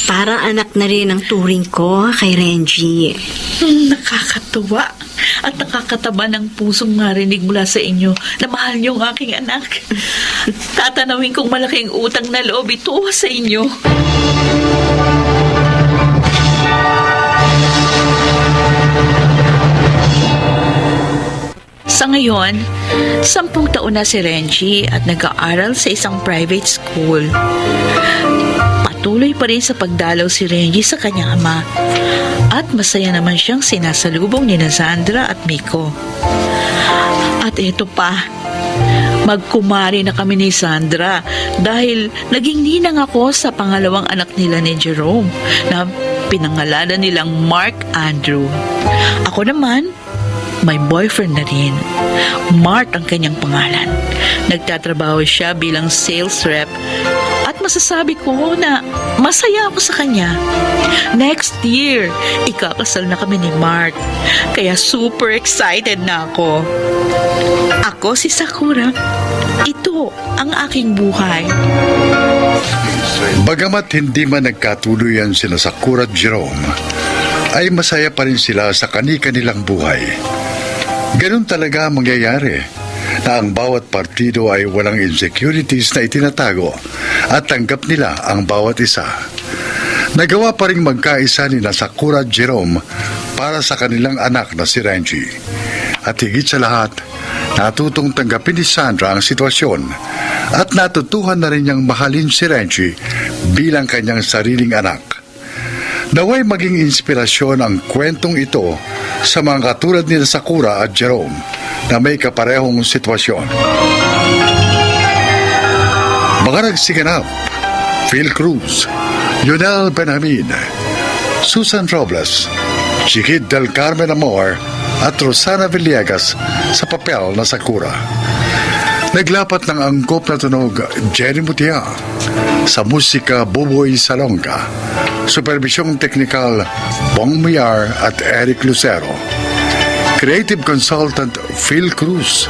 Parang anak na rin ang turing ko kay Renji. Nakakatuwa at nakakataba ng pusong marinig mula sa inyo na mahal niyo ang aking anak. Tatanawin kong malaking utang na loob ito sa inyo. Sa ngayon, 10 taon na si Renji at nag-aaral sa isang private school. Patuloy pa rin sa pagdalaw si Renji sa kanyang ama at masaya naman siyang sinasalubong ni Sandra at Miko. At ito pa, magkumari na kami ni Sandra dahil naging ninang ako sa pangalawang anak nila ni Jerome na pinangalanan nilang Mark Andrew. Ako naman, may boyfriend na rin. Mart ang kanyang pangalan. Nagtatrabaho siya bilang sales rep at masasabi ko na masaya ako sa kanya. Next year, ikakasal na kami ni Mart. Kaya super excited na ako. Ako si Sakura. Ito ang aking buhay. Bagamat hindi man nagkatuluyan sina Sakura at Jerome, ay masaya pa rin sila sa kani-kanilang buhay. Ganun talaga ang mangyayari na ang bawat partido ay walang insecurities na itinatago at tanggap nila ang bawat isa. Nagawa pa rin magkaisa ni Sakura at Jerome para sa kanilang anak na si Renji. At higit sa lahat, natutong tanggapin ni Sandra ang sitwasyon at natutuhan na rin niyang mahalin si Renji bilang kanyang sariling anak. Naway maging inspirasyon ang kwentong ito sa mga katulad ni Sakura at Jerome na may kaparehong sitwasyon. Mga nagsiganap, Phil Cruz, Yunel Benjamin, Susan Robles, Chiquit del Carmen Amor at Rosana Villegas sa papel na Sakura. Naglapat ng angkop na tunog Jenny Mutia, sa musika Buboy Salonga, supervisyong teknikal Bong Muyar at Eric Lucero, creative consultant Phil Cruz,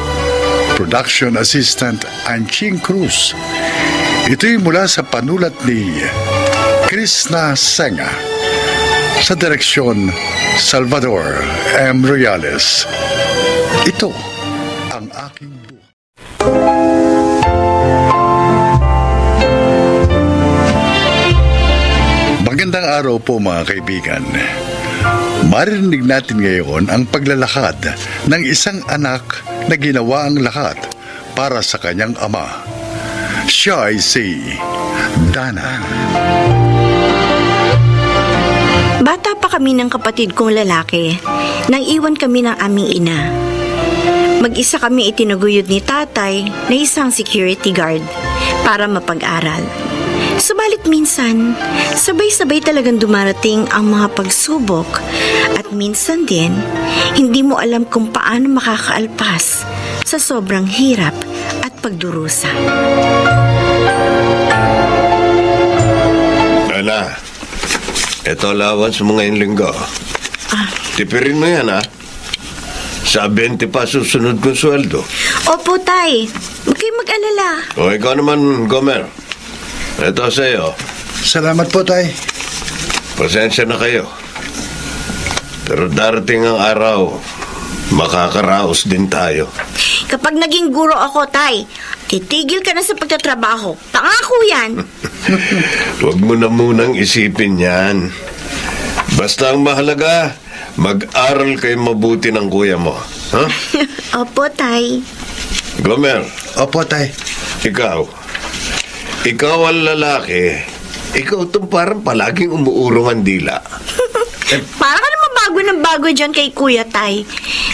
production assistant Anching Cruz. Ito'y mula sa panulat ni Krishna Senga, sa direksyon Salvador M. Royales. Ito ang aking buhay. Magandang araw po mga kaibigan. Maririnig natin ngayon ang paglalakad ng isang anak na ginawa ang lahat para sa kanyang ama. Siya ay si Dana. Bata pa kami ng kapatid kong lalaki nang iwan kami ng aming ina. Mag-isa kami itinaguyod ni tatay na isang security guard para mapag-aral. Subalit minsan, sabay-sabay talagang dumarating ang mga pagsubok at minsan din, hindi mo alam kung paano makakaalpas sa sobrang hirap at pagdurusa. Ana, ito allowance mo ngayong linggo. Tipirin mo yan, ha? Sa 20 pa susunod kong sweldo. Opo, tay. Huwag kayong mag-alala. O ikaw naman, Gomer. Ito sa'yo. Salamat po, tay. Pasensya na kayo. Pero darating ang araw, makakaraos din tayo. Kapag naging guro ako, tay, titigil ka na sa pagtatrabaho. Pangako yan. Huwag mo na munang isipin yan. Basta ang mahalaga, mag-aral kayo mabuti ng kuya mo. Ha? Opo, tay. Gomer, Opo, tay. ikaw ang lalaki. Ikaw itong parang palaging umuurong ang dila. Para ka naman bago ng bago dyan kay Kuya Tay.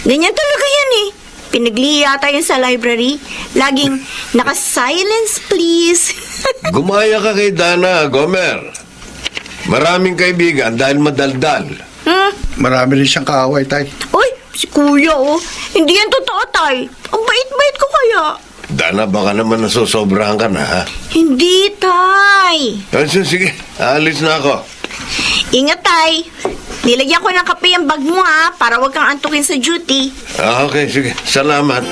Ganyan talaga yan eh. Pinaglihi yata yun sa library. Laging, naka-silence please. Gumaya ka kay Dana, Gomer. Maraming kaibigan dahil madaldal. Marami rin siyang kaaway, tay. Uy, si Kuya oh. Hindi yan totoo, Tay. Ang bait-bait ko kaya. Dana, baka naman nasusobrahan ka na, ha? Hindi, Tay. Sige, alis na ako. Ingat, Tay. Nilagyan ko ng kape ang bag mo ha, para wag kang antukin sa duty. Okay, sige. Salamat.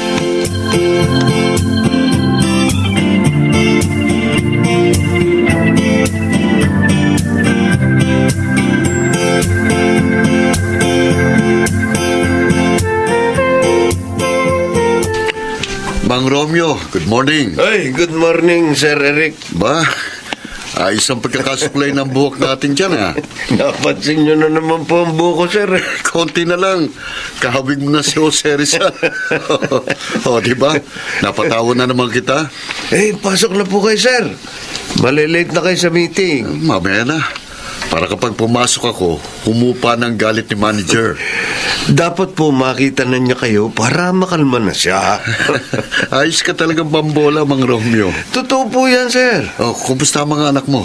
Mang Romeo, good morning. Ay, good morning, Sir Eric. Ba, ayos ang pagkakasuklay ng buhok natin dyan, ha? Napansin nyo na naman po ang buko, Sir. Konti na lang. Kahawig mo na si Jose Rizal. O, di ba? Napatawa na naman kita. Pasok na po kayo, Sir. Malilate na kayo sa meeting. Mamaya na. Para kapag pumasok ako, humupa ng galit ni manager. Dapat po makita na niya kayo para makalma na siya. Ayos ka talagang bambola, Mang Romeo. Totoo po yan, sir. Oh, kumusta ang mga anak mo?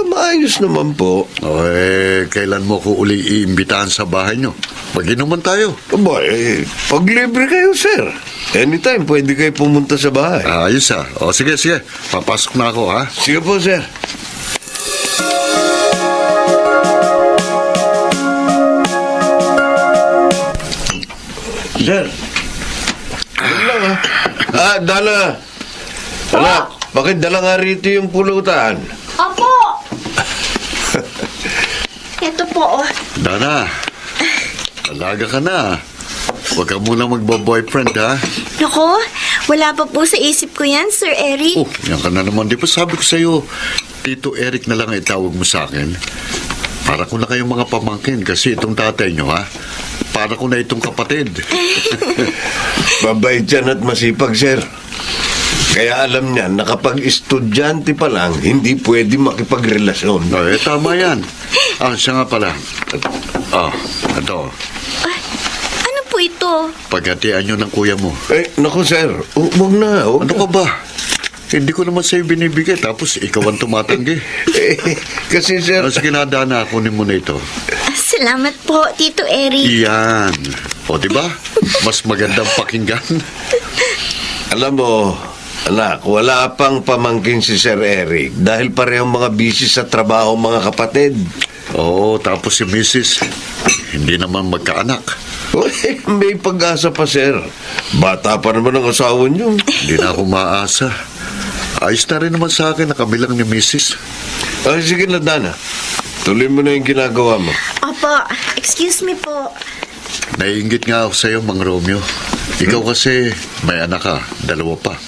Maayos naman po. Oh, kailan mo ko uli iimbitahan sa bahay nyo? Mag-inuman tayo. Aba, pag libre kayo, sir. Anytime, pwede kayo pumunta sa bahay. Ayos ah. O, sige. Papasok na ako, ha? Sige po, sir. Sir. Yun lang, ha? Dana. Anak, bakit dala nga rito yung pulutan? Opo! Ito po, oh. Dana, alaga ka na. Huwag ka muna magbo-boyfriend, ha? Nako, wala pa po sa isip ko yan, Sir Eric. Oh, yan ka na naman. Di ba sabi ko sa'yo, Tito Eric na lang ang itawag mo sa akin? Para ko na kayong mga pamangkin kasi itong tatay nyo, ha? Para ko na itong kapatid. Mabait yan at masipag, sir. Kaya alam niya na kapag estudyante pa lang, hindi pwede makipagrelasyon. Tama yan. Siya nga pala. Ito. Ano po ito? Paghatian nyo ng kuya mo. Naku, sir. Huwag na. Ano ka ba? Hindi ko naman sa'yo binibigay, tapos ikaw ang tumatanggi. Kasi, sir... Sige na, Dana, kunin mo na ito. Salamat po, Tito Eric. Yan. O, diba? Mas magandang pakinggan. Alam mo, anak, wala pang pamangkin si Sir Eric dahil parehong mga busy sa trabaho mga kapatid. Oo, tapos si Mrs. Hindi naman magkaanak. May pag-asa pa, sir. Bata pa naman ang asawa niyo. Hindi na ako maasa. Ayos na rin naman sa akin na kami lang ni Mrs. Sige na, Dana. Tuloy mo na yung ginagawa mo. Opo, excuse me po. Naiinggit nga ako sa'yo, Mang Romeo. Ikaw kasi may anak ka, 2 pa.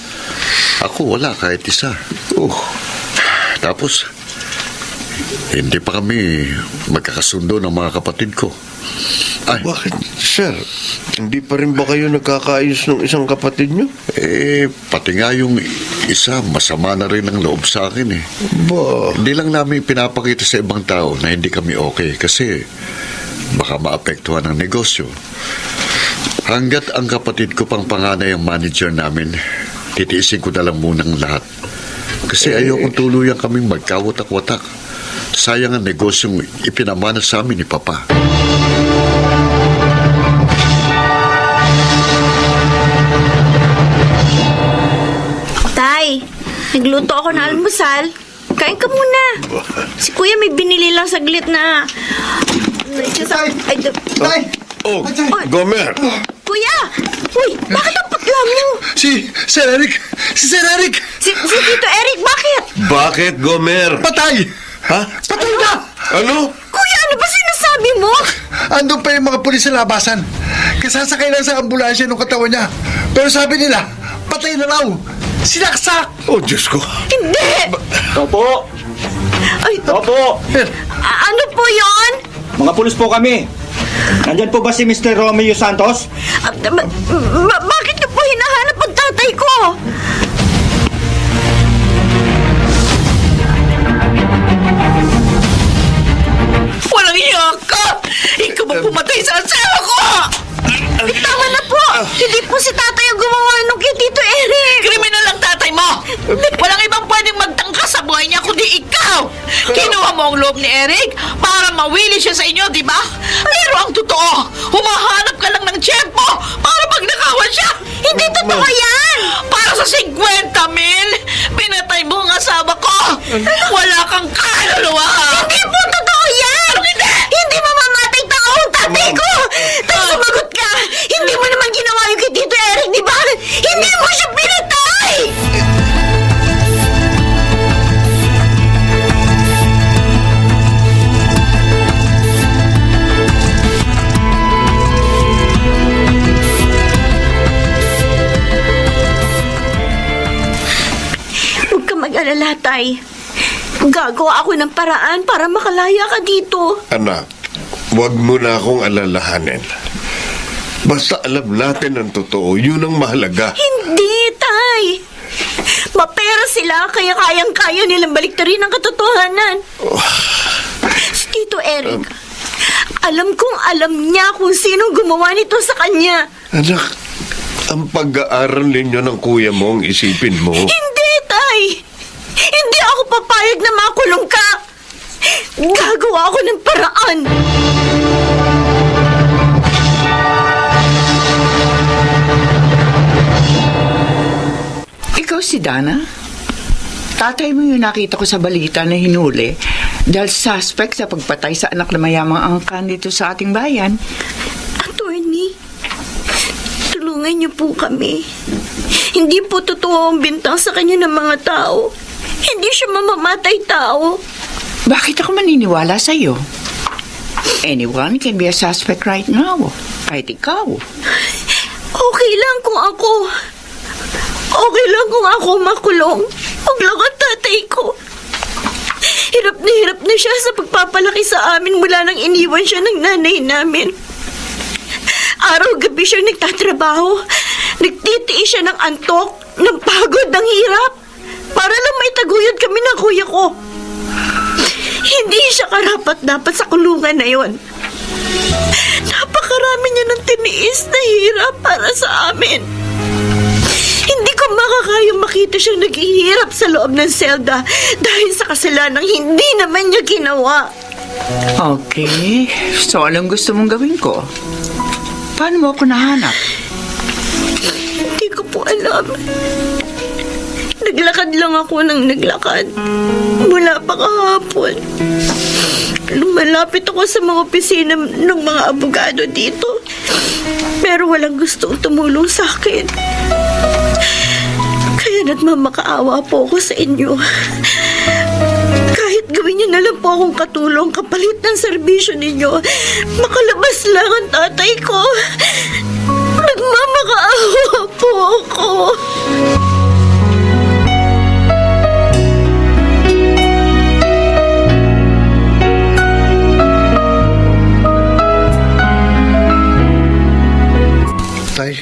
Ako wala, kahit isa. Tapos, hindi pa kami magkakasundo ng mga kapatid ko. Ay, Bakit, sir? Hindi pa rin ba kayo nagkakaayos ng isang kapatid niyo? pati nga yung isa, masama na rin ang loob sa akin eh. Hindi lang namin pinapakita sa ibang tao na hindi kami okay kasi baka maapektuhan ang negosyo. Hanggat ang kapatid ko pang panganay ang manager namin, titiisin ko na lang munang lahat. Kasi ayokong tuluyan kaming magkawatak-watak. Sayang ang negosyong ipinamana sa amin ni Papa. Tay, nagluto ako ng almusal. Kain ka muna. Si Kuya may binili lang saglit na... Tay! Gomer! Kuya! Uy, bakit ang putla mo? Si Sir Eric! Si Sir Eric! Si Tito Eric, bakit? Bakit, Gomer? Patay! Ha? Patay na! Ano? Kuya, ano ba sinasabi mo? Andun pa yung mga pulis sa labasan. Kasasakay lang sa ambulansya ng katawan niya. Pero sabi nila, patay na raw. Sinaksak! Oh, Diyos ko. Hindi! Opo! Ay, Opo! ano po yon? Mga pulis po kami. Nandyan po ba si Mr. Romeo Santos? Bakit niyo po hinahanap ang tatay ko? Walang iya ka! Ikaw ba pumatay sa asawa ko? Tama na po! Hindi po si tatay ang gumawa nung kay Tito Eric! Kriminal ang tatay mo! Walang ibang pwedeng magtangka sa buhay niya kundi ikaw! Kinuha mo ang loob ni Eric para mawili siya sa inyo, di ba? Pero ang totoo, humahanap ka lang ng tiyempo para magnakawan siya! Hindi totoo yan! Para sa 50 mil, pinatay mo ang asawa ko! Wala kang kaluluwa! Hindi po totoo yan! Hindi! Hindi mamamatay tao ang tatay ko! Tay, sumagot ka! Hindi mo naman ginawa yung kay Tito Eric, di ba? Hindi mo siya pinatay! Huwag ka mag-alala, Tay. Gagawa ako ng paraan para makalaya ka dito. Anak, huwag mo na akong alalahanin. Basta alam natin ang totoo, yun ang mahalaga. Hindi, Tay. Mapera sila, kaya kayang-kaya nilang baliktarin ang katotohanan. Eric. Alam kong alam niya kung sino gumawa nito sa kanya. Anak, ang pag-aaral ninyo ng kuya mo ang isipin mo. Hindi, Tay! Hindi ako papayag na makulong ka! Gagawa ako ng paraan! Ikaw si Dana? Tatay mo yung nakita ko sa balita na hinuli dahil suspect sa pagpatay sa anak na mayamang angkan dito sa ating bayan. Attorney, tulungan niyo po kami. Hindi po totoo ang bintang sa kanya ng mga tao. Hindi siya mamamatay tao. Bakit ako maniniwala sa'yo? Anyone can be a suspect right now. Kahit ikaw. Okay lang kung ako makulong. Huwag lang ang tatay ko. Hirap na siya sa pagpapalaki sa amin mula nang iniwan siya ng nanay namin. Araw-gabi siya nagtatrabaho. Nagtitiis siya ng antok, ng pagod, ng hirap. Para lang may taguyod kami ng kuya ko. Hindi siya karapat-dapat sa kulungan na yon. Napakarami niya ng tiniis na hirap para sa amin. Hindi ko makakayang makita siyang naghihirap sa loob ng selda dahil sa kasalanang hindi naman niya ginawa. Okay. So, anong gusto mong gawin ko? Paano mo ako nahanap? Hindi ko po alam. Naglakad lang ako ng naglakad. Mula pa kahapon. Lumalapit ako sa mga opisina ng mga abogado dito. Pero walang gustong tumulong sa akin. Kaya nagmamakaawa po ako sa inyo. Kahit gawin niyo na lang po akong katulong kapalit ng serbisyo ninyo, makalabas lang ang tatay ko. Nagmamakaawa po ako. Tay,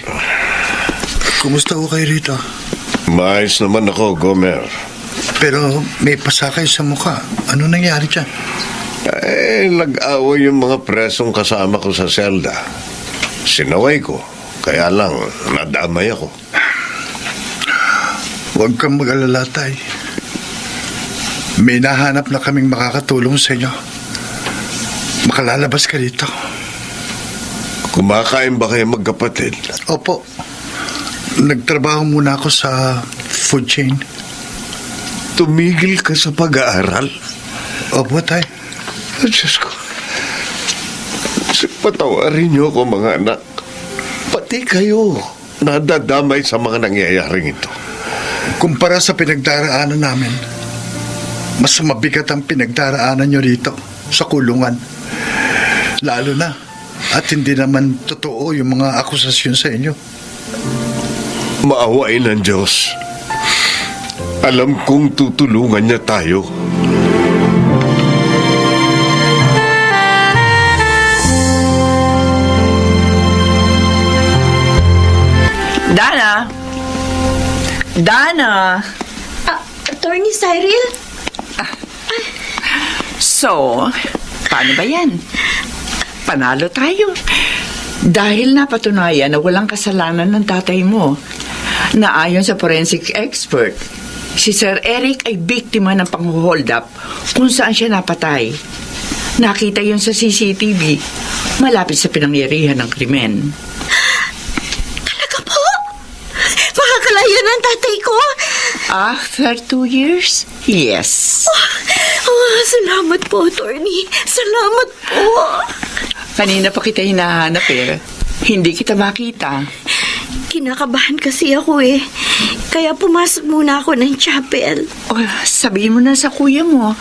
kumusta ho kayo rito? Maayos naman ako, Gomer. Pero may pasakay sa mukha. Ano nangyari dyan? Nag-away yung mga presong kasama ko sa selda. Sinaway ko. Kaya lang, nadamay ako. Huwag kang mag-alala, Tay. May nahanap na kaming makakatulong sa inyo. Makalalabas ka dito. Kumakain ba kayo magkapatid? Opo. Nagtrabaho muna ako sa food chain. Tumigil ka sa pag-aaral? Opo, Tay. Diyos ko. Patawarin niyo ako, mga anak. Pati kayo nadadamay sa mga nangyayaring ito. Kumpara sa pinagdaraanan namin, mas mabigat ang pinagdaraanan nyo rito sa kulungan. Lalo na, at hindi naman totoo yung mga akusasyon sa inyo. Maawain ng Diyos. Alam kong tutulungan niya tayo. Dana! Dana! Attorney Cyril? So, paano ba yan? Panalo tayo. Dahil napatunayan na walang kasalanan ng tatay mo, na ayon sa forensic expert, si Sir Eric ay biktima ng pang-hold up kung saan siya napatay. Nakita yun sa CCTV, malapit sa pinangyarihan ng krimen. Talaga po? Makakalaya ng tatay ko? After 2 years? Yes. Salamat po, attorney. Salamat po. Kanina pa kita hinahanap eh. Hindi kita makita. Kinakabahan kasi ako eh. Kaya pumasok muna ako ng chapel. Oh, sabihin mo na sa kuya mo.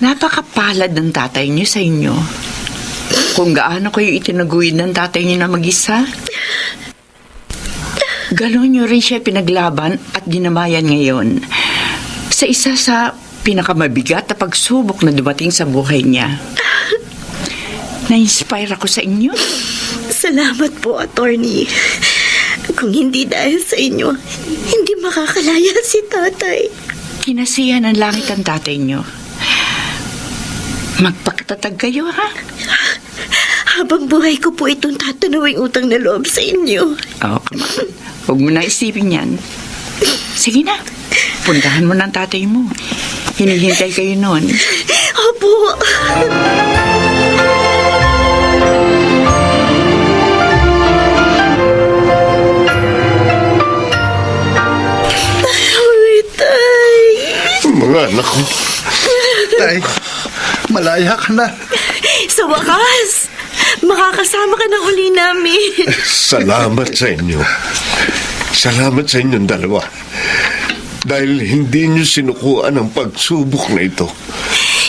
Napakapalad ng tatay niyo sa inyo. Kung gaano kayo itinaguyod ng tatay niyo na mag-isa. Ganon niyo rin siya pinaglaban at ginamayan ngayon. Sa isa sa pinakamabigat na pagsubok na dumating sa buhay niya. Na-inspire ako sa inyo. Salamat po, attorney. Kung hindi dahil sa inyo, hindi makakalaya si tatay. Kinasiya ng langit ang tatay niyo. Magpakatatag kayo, ha? Habang buhay ko po itong tatanawing utang na loob sa inyo. Oo, come on. Huwag mo na isipin yan. Sige na. Puntahan mo ng tatay mo. Hinihintay kayo noon. Opo. Ay, tay. Mga anak ko. Tay, malaya ka na. Sa wakas, makakasama ka ng uli namin. Salamat sa inyo. Salamat sa inyong dalawa. Dahil hindi nyo sinukuan ang pagsubok na ito.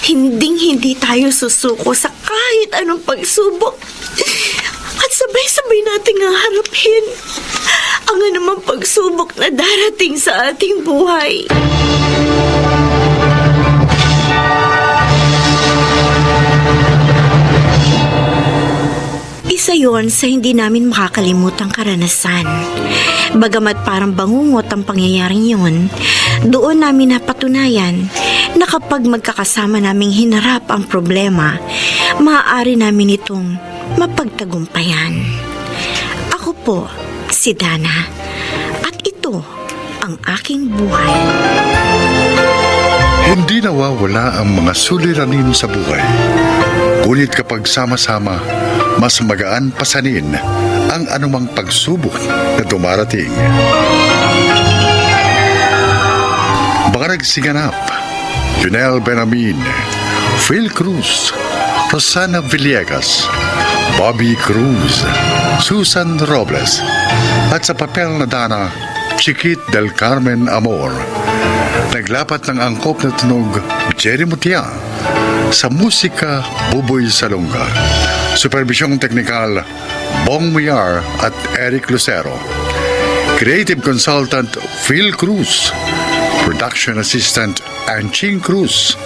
Hindi tayo susuko sa kahit anong pagsubok. At sabay-sabay nating harapin ang anumang pagsubok na darating sa ating buhay. Isa yon sa hindi namin makakalimutang karanasan. Bagamat parang bangungot ang pangyayaring yun, doon namin napatunayan na kapag magkakasama naming hinarap ang problema, maaari namin itong mapagtagumpayan. Ako po, si Dana, at ito ang aking buhay. Hindi nawawala ang mga suliranin sa buhay. Ngunit kapag sama-sama, mas magaan pasanin ang anumang pagsubok na dumarating. Mga nagsiganap, Junel Benamin, Phil Cruz, Rosana Villegas, Bobby Cruz, Susan Robles, at sa papel na Dana, Chiquit del Carmen Amor. Naglapat ng angkop na tunog Jerry Mutia, sa musika Buboy Salonga. Supervisyong teknikal Bong Muyar at Eric Lucero. Creative Consultant Phil Cruz. Production Assistant Anching Cruz.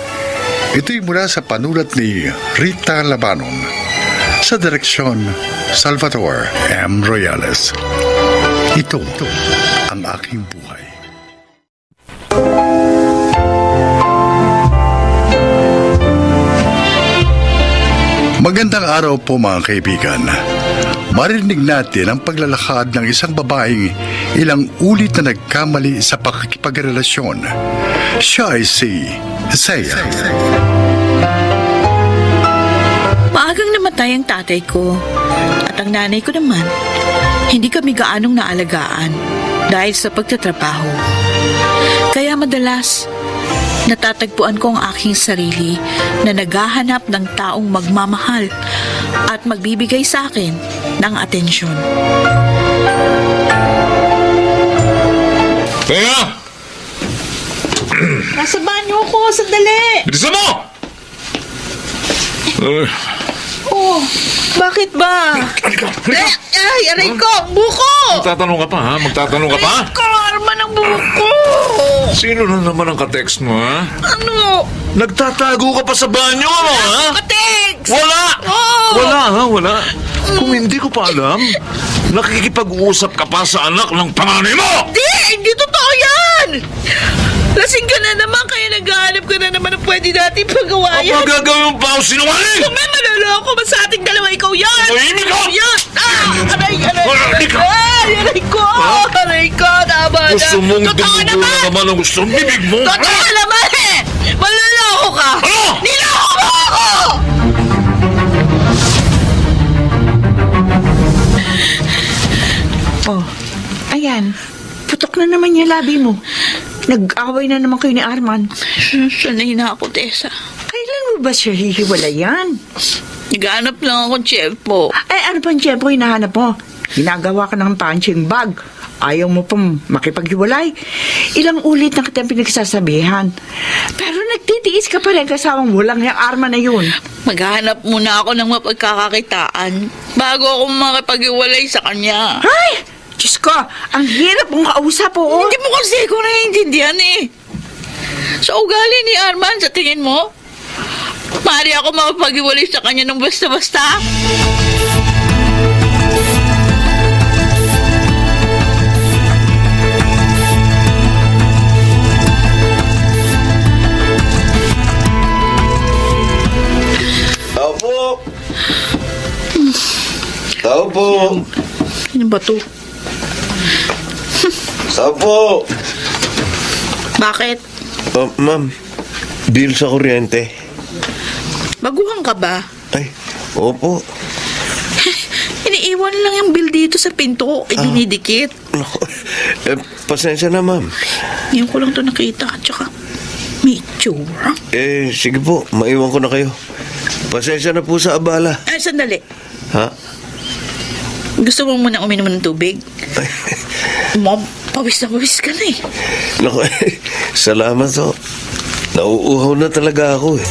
Ito'y mula sa panulat ni Rita Labanon. Sa direksyon Salvador M. Royales. Ito ang aking buhay. Magandang araw po mga kaibigan. Marinig natin ang paglalakad ng isang babaeng ilang ulit na nagkamali sa pakikipagrelasyon. Siya ay si Isaiah. Maagang namatay ang tatay ko at ang nanay ko naman, hindi kami gaanong naalagaan dahil sa pagtatrabaho. Kaya madalas, natatagpuan ko ang aking sarili na naghahanap ng taong magmamahal at magbibigay sa akin ng atensyon. Kaya! Nasa banyo ko, sandali! Bilisan mo! Oh, bakit ba? Halika! Ay, aray ko! Buko! Magtatanong ka pa, ha? Magtatanong ka pa? Aray ko! Arma ng buko! Sino na naman ang ka-text mo, ha? Ano? Nagtatago ka pa sa banyo, ano, ha? Katex! Wala! Oh! Wala, ha? Wala. Kung hindi ko pa alam, nakikipag-uusap ka pa sa anak ng panganay mo! Hindi totoo yan! Lasing ka na naman, kaya naghahanap ka na naman ng pwede natin pagawayan. Ang gagawin mo pa ako sinungaling! Kung may manaloko ba sa ating dalawa, ikaw yan! Tumahimik ka! Ikaw yan! Aray! Hindi ka! Aray ko! Aray ko! Tama na! Gusto mong Totoo dumugo na naman ang gusto ng bibig mo! Totoo naman eh! Manaloko ka! Ano? Niloko mo ako! Oh, ayan. Putok na naman yung labi mo. Nag-away na naman kayo ni Arman. Sanay na ako, Tessa. Kailan mo ba siya hihiwalayan? Naghanap lang akong tiyempo. Ano pang tiyempo hinahanap mo? Ginagawa ka ng punching bag. Ayaw mo pang makipaghiwalay. Ilang ulit na kitang pinagsasabihan. Pero nagtitiis ka pa rin kasawang walang yung Arman na yun. Maghanap muna ako ng mapagkakakitaan bago ako makipag-iwalay sa kanya. Ay! Diyos ko, ang hirap mong kausap, oo. Hindi mo kasi ko naiintindihan eh. Sa ugali ni Arman, sa tingin mo, maaari ako makapag-iwalay sa kanya ng basta-basta? po. Ano ba to? Opo. Bakit? Ma'am, bill sa kuryente. Baguhan ka ba? Ay, opo. Iniiwan lang yung bill dito sa pinto. Dinidikit. Naku, pasensya na, ma'am. Ngayon ko lang to nakita. Tsaka, may tsura. Sige po, maiwan ko na kayo. Pasensya na po sa abala. Ay, sandali. Ha? Gusto mo muna uminom ng tubig? Mom, pawis na pawis ka na eh. Naku, salamat ho. Nauuhaw na talaga ako eh.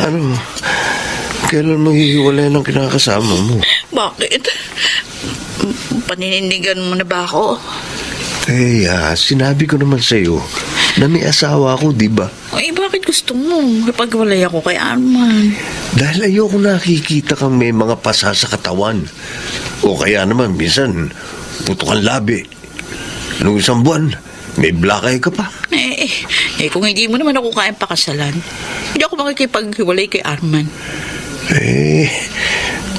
Ano? Kailan mo hihiwalay ng kinakasama mo? Bakit? Paninindigan mo na ba ako? Kaya, sinabi ko naman sa'yo na may asawa ako, di ba? Ay, bakit gusto mo? Ipagwalay ako kay Arman. Dahil ayoko nakikita kang may mga pasa sa katawan. O kaya naman, minsan, putok ang labi. Nung isang buwan, may black eye ka pa. Kung hindi mo naman ako kayang pakasalan, hindi ako makikipaghiwalay kay Arman.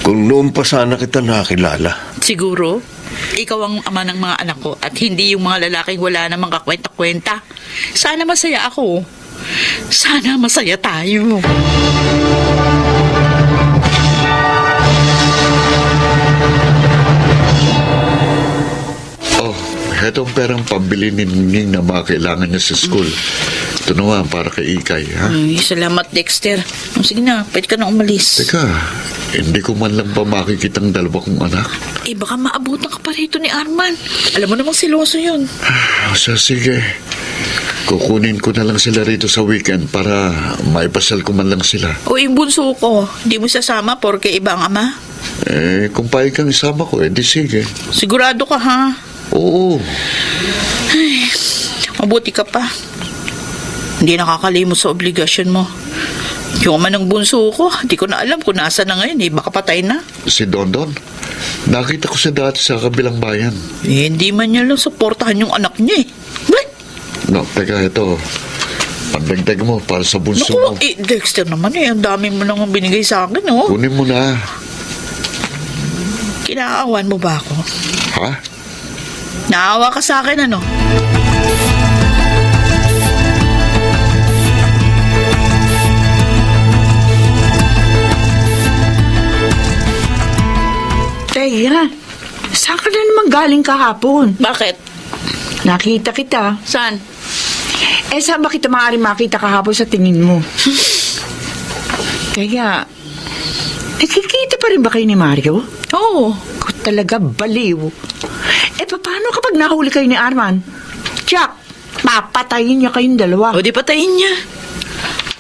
Kung noon pa sana kita nakilala. Siguro, ikaw ang ama ng mga anak ko at hindi yung mga lalaking wala namang kakwenta-kwenta. Sana masaya ako. Sana masaya tayo. Oh, hetong perang pambili ni Ning na mga kailangan niya sa school. Ito naman para kay Ikay, ha? Ay, salamat, Dexter. Sige na, pwede ka na umalis. Teka, hindi ko man lang ba makikitang dalawa kong anak? Baka maabutan ka pa rito ni Arman. Alam mo namang siloso yun. So, sige. Kukunin ko na lang sila rito sa weekend para maipasal ko man lang sila. O yung bunso ko, di mo sasama porke iba ang ama? Kung payag kang isama ko, di sige. Sigurado ka, ha? Oo. Mabuti ka pa. Hindi nakakalimot sa obligasyon mo. Yung ama ng bunso ko, di ko na alam kung nasa na ngayon. Baka patay na. Si Dondon, nakita ko siya dati sa kabilang bayan. Hindi man niya lang suportahan yung anak niya eh. Bah! No, teka, ito. Pandagdag mo para sa bunso mo. Naku, Dexter naman ang dami mo nang binigay sa akin, oh. Kunin mo na. Kinaawan mo ba ako? Ha? Naawa ka sa akin, ano? Teya, saan ka na naman galing kahapon? Bakit? Nakita kita. Saan? Saan ba kita maaari makita kahapon sa tingin mo? Kaya, nakikita pa rin ba kayo ni Mario? Oo. Ako talaga baliw. Paano kapag nahuli kayo ni Arman? Jack, papatayin niya kayong dalawa. O di patayin niya.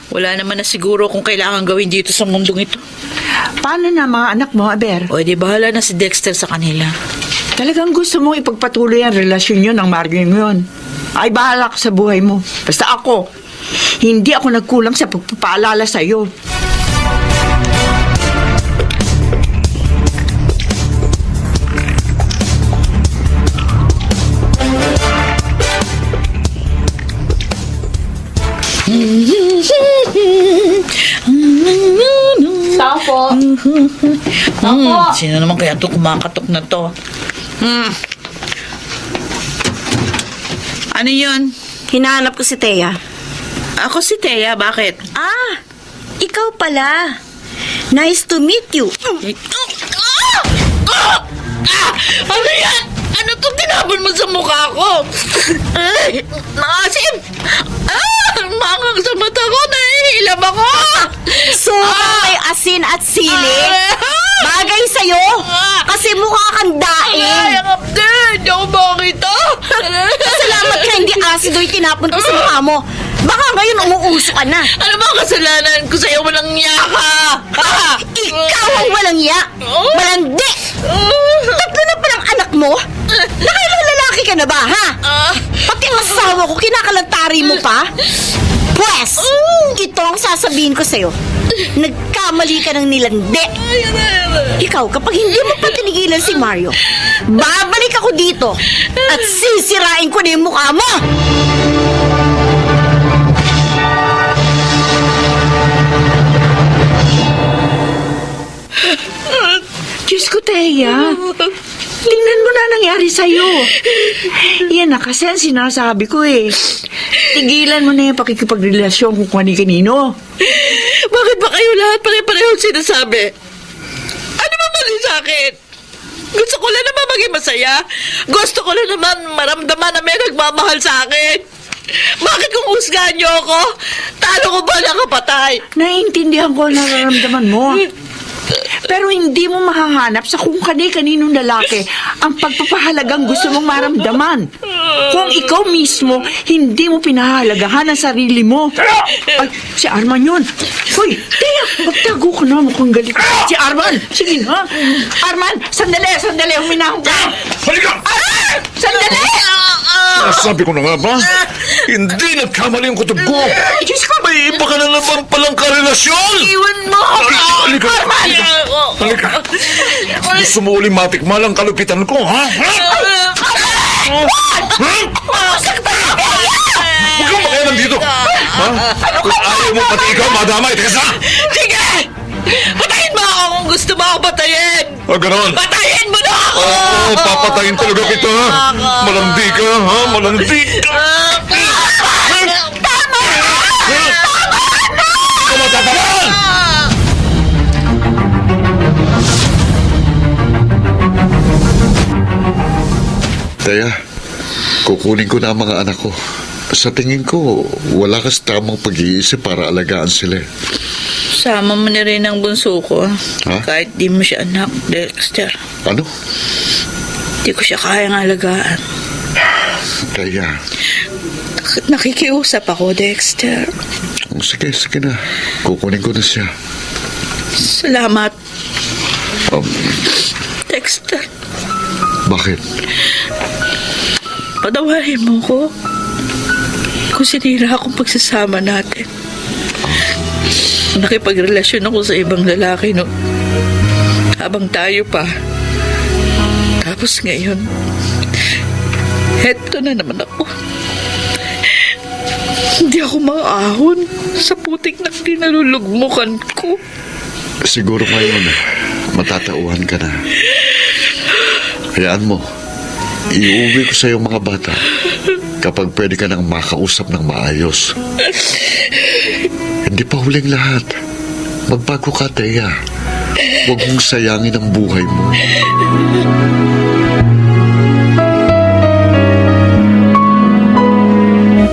Wala naman na siguro kung kailangan gawin dito sa mundong ito. Paano na mga anak mo, Aber? O di bahala na si Dexter sa kanila. Talagang gusto mong ipagpatuloy ang relasyon nyo ng Mario yun. Ay, bahala ka sa buhay mo. Basta ako, hindi ako nagkulang sa pagpapaalala sa'yo. Tao po. Sino naman kaya ito kumakatok na to? Ano yun? Hinahanap ko si Thea. Ako si Thea, bakit? Ah, ikaw pala. Nice to meet you. Ano yan? Ano itong tinapon mo sa mukha ko? Ay, nakasim! Mangang sa mata ko, nahihilab ako! Suka may asin at sili. Bagay sa'yo. Kasi mukha kang Ay, daing. ang abdi! Hindi ako makita! Salamat ka hindi asido yung tinapon ko sa mukha mo. Baka ngayon umuuso ka na. Ano ba ang kasalanan ko sa'yo? Walang niya ka! Ikaw ang walang iya. Malandi. Tatlo na palang anak mo. Nakailang lalaki Lalaki ka na ba, ha? Pati ang asawa ko, kinakalantari mo pa? Pwes, ito ang sasabihin ko sa'yo. Nagkamali ka ng nilandi. Ikaw, kapag hindi mo patinigilan si Mario, babalik ako dito at sisirain ko na yung mukha mo! Diyos ko, Teya. Tingnan mo na nangyari sa'yo. Yan na kasi ang sinasabi ko eh. Tigilan mo na yung pakikipagrelasyon kung kani-kanino. Bakit ba kayo lahat pare-pareho sinasabi? Ano ba mali sa akin? Gusto ko lang naman maging masaya. Gusto ko lang naman maramdaman na may nagmamahal sa akin. Bakit kung husgahan niyo ako? Talo ko ba ng kapatay? Naiintindihan ko ang nararamdaman mo. Pero hindi mo mahahanap sa kung kani-kaninong lalaki ang pagpapahalagang gusto mong maramdaman. Kung ikaw mismo, hindi mo pinahalagahan ang sarili mo. Ay, si Arman yun. Hoy, Teya, magtago ka na. Mukhang galit. Si Arman! Sige na. Arman, sandali. Huminahon ka. Halika! Sandali! Sabi ko na nga ba? Hindi nagkamali ang kutob ko. Diyos ko! May iba ka na naman palang karelasyon! Iwan mo! Halika! Halika! Gusto mo uling matikmal ang kalupitan ko, ha? Huwag kang makialam dito! Ha? Kung ayaw mo pati ikaw, madamay, teka sa! Sige! Patayin mo ako kung gusto mo ako patayin! Ganon! Patayin mo na ako! Oo, papatayin talaga kita, ha? Malandi ka, ha? Malandi ka! Tama! Ikaw matatamaan! Teya, kukunin ko na ang mga anak ko. Sa tingin ko, wala kas tamang pag-iisip para alagaan sila. Sama mo na rin ang bunso ko. Ha? Kahit di mo siya anak, Dexter. Ano? Di ko siya kayang alagaan. Teya, Nakikiusap ako, Dexter. sige na. Kukunin ko na siya. Salamat, Um, Dexter. bakit? Patawarin mo ko kung sinira akong pagsasama natin. Nakipagrelasyon ako sa ibang lalaki no habang tayo pa. Tapos ngayon, heto na naman ako. Hindi ako maahon sa putik na kinalulugmukan ko. Siguro ngayon, matatauhan ka na. Hayaan mo, iuwi ko sa iyong mga bata kapag pwede ka nang makausap ng maayos. Hindi pa huling lahat. Magbago ka, Teya. Huwag mong sayangin ang buhay mo.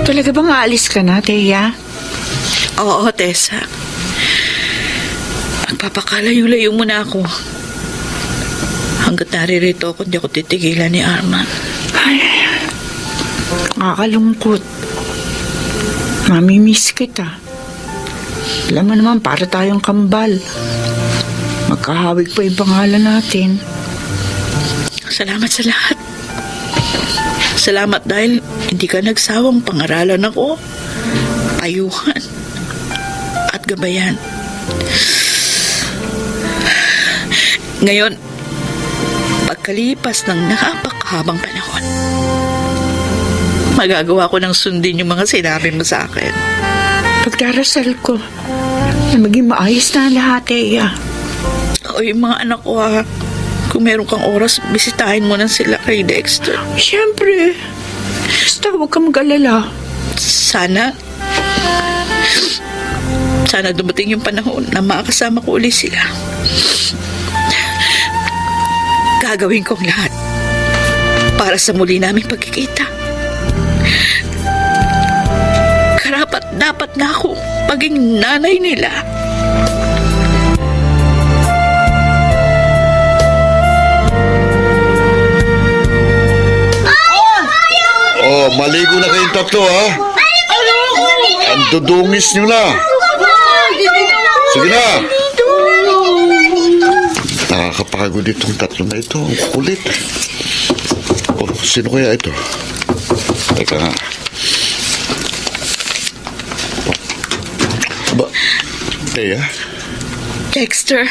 Talaga bang aalis ka na, Teya? Oo, Tessa. Magpapakalayo-layo muna ako. Hanggat naririto ako, hindi ako titigilan ni Arman. Ay, nakakalungkot. Mamimiss kita. Alam mo naman, para tayong kambal. Magkahawig pa yung pangalan natin. Salamat sa lahat. Salamat dahil hindi ka nagsawang pangaralan ako, payuhan, at gabayan. Ngayon, pagkalipas ng napakahabang panahon, magagawa ko ng sundin yung mga sinabi mo sa akin. Pagdarasal ko na maging maayos na ang lahat, Teya. O yung mga anak ko ha, kung meron kang oras, bisitahin mo na sila kay Dexter. Siyempre. Basta huwag kang mag-alala. Sana dumating yung panahon na makakasama ko ulit sila. Gagawin kong lahat para sa muli naming pagkikita. Karapat dapat na akong maging nanay nila. Oh, maligo na kayong tatlo, ha? Ang dudungis nyo na. Sige na. Nakakapagod itong tatlo na ito. Ang kulit. Oh, Sino kaya ito? Teka nga. Thea? Dexter,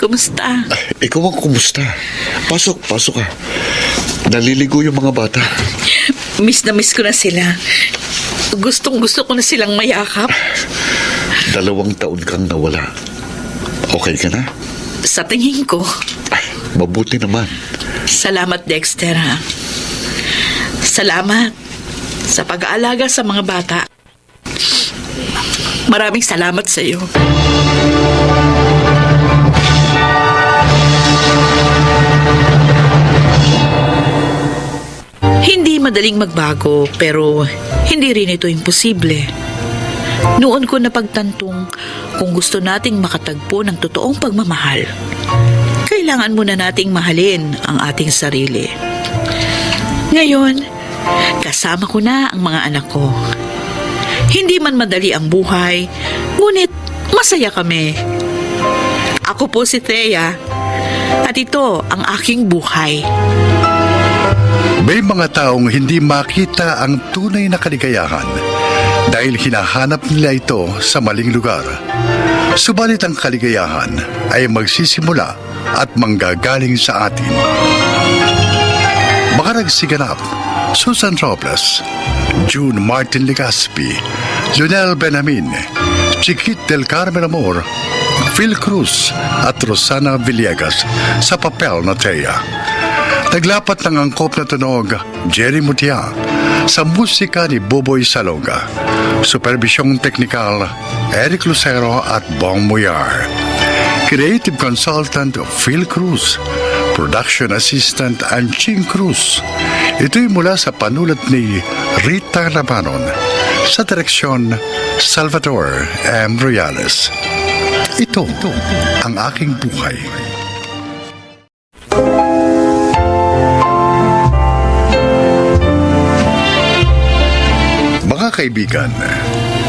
kumusta? Ikaw ang kumusta? Pasok ka. Naliligo yung mga bata. Miss na miss ko na sila. Gustong-gusto ko na silang mayakap. 2 taon kang nawala. Okay ka na? Sa tingin ko. Mabuti naman. Salamat, Dexter, ha? Salamat sa pag-aalaga sa mga bata. Maraming salamat sa iyo. Hindi madaling magbago, pero hindi rin ito imposible. Noon ko napagtantong kung gusto nating makatagpo ng totoong pagmamahal, kailangan muna nating mahalin ang ating sarili. Ngayon, kasama ko na ang mga anak ko. Hindi man madali ang buhay, ngunit masaya kami. Ako po si Thea, at ito ang aking buhay. May mga taong hindi makita ang tunay na kaligayahan dahil hinahanap nila ito sa maling lugar. Subalit ang kaligayahan ay magsisimula at manggagaling sa atin. Makaragsiganap, Susan Robles, June Martin Legaspi, Lionel Benamin, Chiquit del Carmen Amor, Phil Cruz at Rosana Villegas sa papel na Thea. Naglapat ng angkop na tunog, Jerry Mutia, sa musika ni Boboy Salonga. Supervisyong teknikal, Eric Lucero at Bong Muyar. Creative Consultant, Phil Cruz. Production Assistant, Anching Cruz. Ito'y mula sa panulat ni Rita Rabanon. Sa direksyon, Salvador M. Royales. Ito ang aking buhay. Mga kaibigan,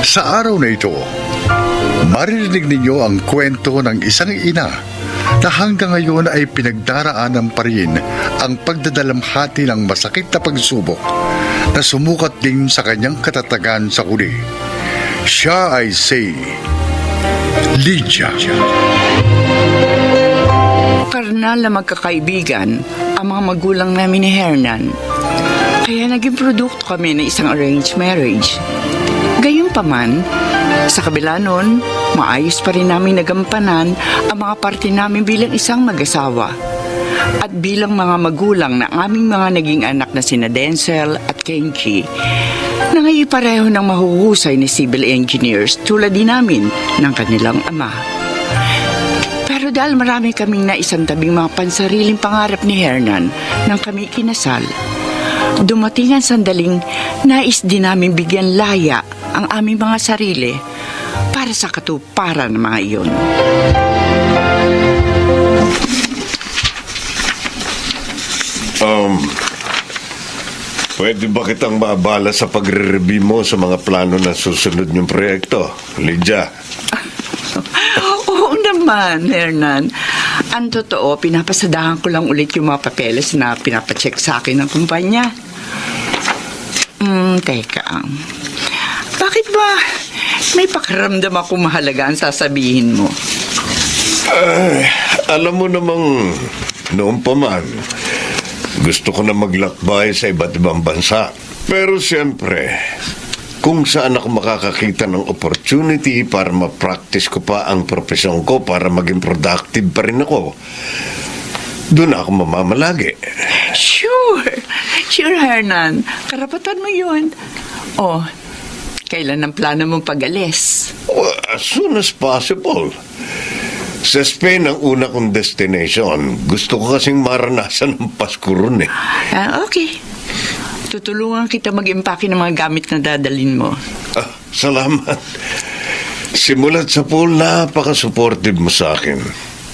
sa araw na ito, maririnig ninyo ang kwento ng isang ina na hanggang ngayon ay pinagdaraanan pa rin ang pagdadalamhati ng masakit na pagsubok na sumukat din sa kanyang katatagan sa huli. Siya ay si Lydia. Karnal na magkakaibigan ang mga magulang namin ni Hernan. Kaya naging produkto kami ng isang arranged marriage. Gayunpaman, sa kabila nun, maayos pa rin namin nagampanan ang mga parte namin bilang isang mag-asawa. At bilang mga magulang ng aming mga naging anak na sina Denzel at Kenji, na ngayon pareho ng mahuhusay na civil engineers tulad din namin ng kanilang ama. Pero dahil marami kaming naisantabing mga pansariling pangarap ni Hernan nang kami kinasal, dumating ang sandaling nais din namin bigyan laya ang aming mga sarili para sa katuparan ng mga iyon. Pwede ba kitang maabala sa pagre-review mo sa mga plano ng susunod niyong proyekto, Lydia? Oo naman, Hernan. Ang totoo, pinapasadahan ko lang ulit yung mga papeles na pinapacheck sa akin ng kumpanya. Teka. Bakit ba may pakiramdam ako mahalaga ang sasabihin mo? Alam mo namang noon pa man, gusto ko na maglakbay sa iba't ibang bansa. Pero siyempre, kung saan ako makakakita ng opportunity para ma-practice ko pa ang profesyon ko para maging productive pa rin ako, doon ako mamamalagi. Sure, Hernan. Karapatan mo yun. Oh, kailan ang plano mong pag-alis? Well, as soon as possible. Sa Spain ang una kong destination. Gusto ko kasing maranasan ang Pasko ron eh. Okay. Tutulungan kita mag-impake ng mga gamit na dadalhin mo. Salamat. Simulat sa pool, napaka-supportive mo sa akin.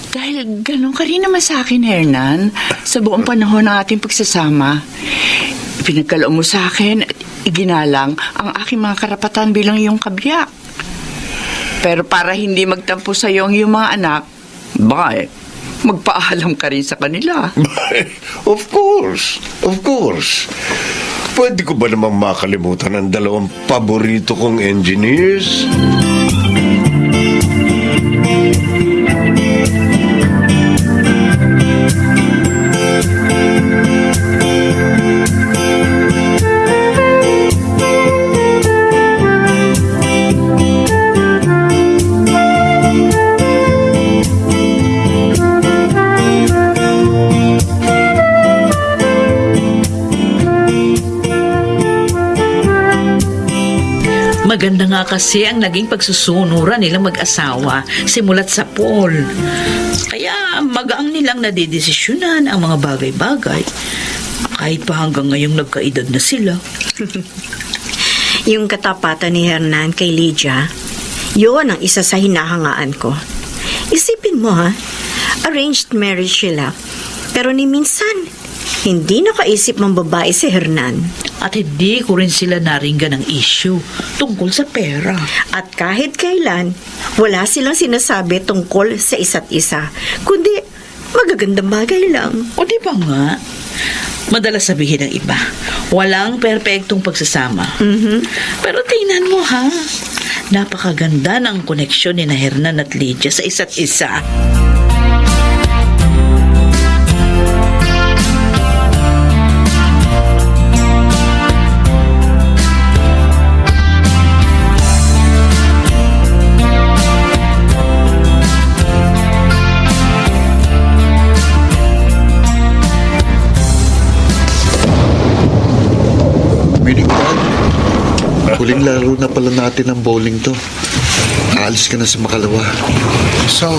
Dahil ganun ka rin naman sa akin, Hernan. Sa buong panahon ng ating pagsasama, pinagkaloob mo sa akin at iginalang ang aking mga karapatan bilang iyong kabiyak. Pero para hindi magtampo sa iyo ang iyong mga anak, baka magpaalam ka rin sa kanila. Of course. Pwede ko ba namang makalimutan ang 2 paborito kong engineers? Maganda nga kasi ang naging pagsusunuran nilang mag-asawa simulat sa Paul. Kaya magaang nilang nadidesisyonan ang mga bagay-bagay. Kahit pa hanggang ngayong nagkaedad na sila. Yung katapatan ni Hernan kay Lydia, yun ang isa sa hinahangaan ko. Isipin mo ha, arranged marriage sila. Pero ni minsan, hindi nakaisip ng babae si Hernan. At hindi ko rin sila naringgan ng issue tungkol sa pera. At kahit kailan, wala silang sinasabi tungkol sa isa't isa. Kundi, magagandang bagay lang. O di ba nga? Madalas sabihin ng iba, walang perpektong pagsasama. Pero tingnan mo ha, napakaganda ng koneksyon ni Hernan at Lydia sa isa't isa. Huling laro na pala natin ang bowling to. Aalis ka na sa Makalawa. So,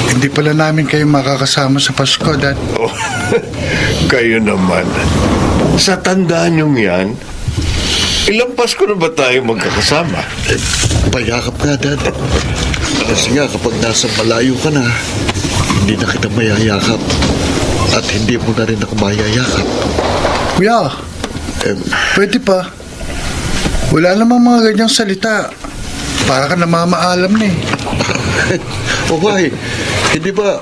hindi pala namin kayo makakasama sa Pasko, Dad. Oh, kayo naman. Sa tandaan niyong yan, ilang Pasko na ba tayo magkakasama? Payakap nga, Dad. Kasi nga, kapag nasa malayo ka na, hindi na kita mayayakap. At hindi mo na rin ako mayayakap. Kuya, pwede pa. Wala namang mga ganyang salita. Para ka namamaalam na eh. O why? Hindi ba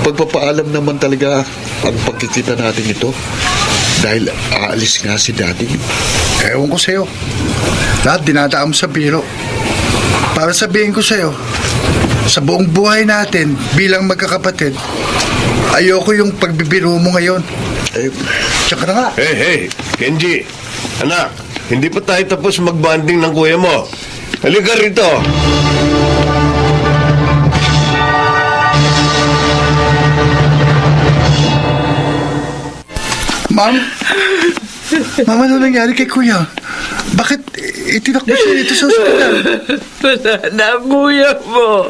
pagpapaalam naman talaga ang pagkikita natin ito? Dahil aalis nga si Daddy. Ewan ko sa'yo. Lahat dinadaan mo sa biro. Para sabihin ko sa'yo, sa buong buhay natin bilang magkakapatid, ayoko yung pagbibiro mo ngayon. Tsaka na nga. Hey, Kenji, anak, hindi pa tayo tapos magbanding ng kuya mo. Halika rito. Ma'am, ano nangyari kay kuya? Bakit itinakbo siya dito sa ospital? Wala na, kuya mo.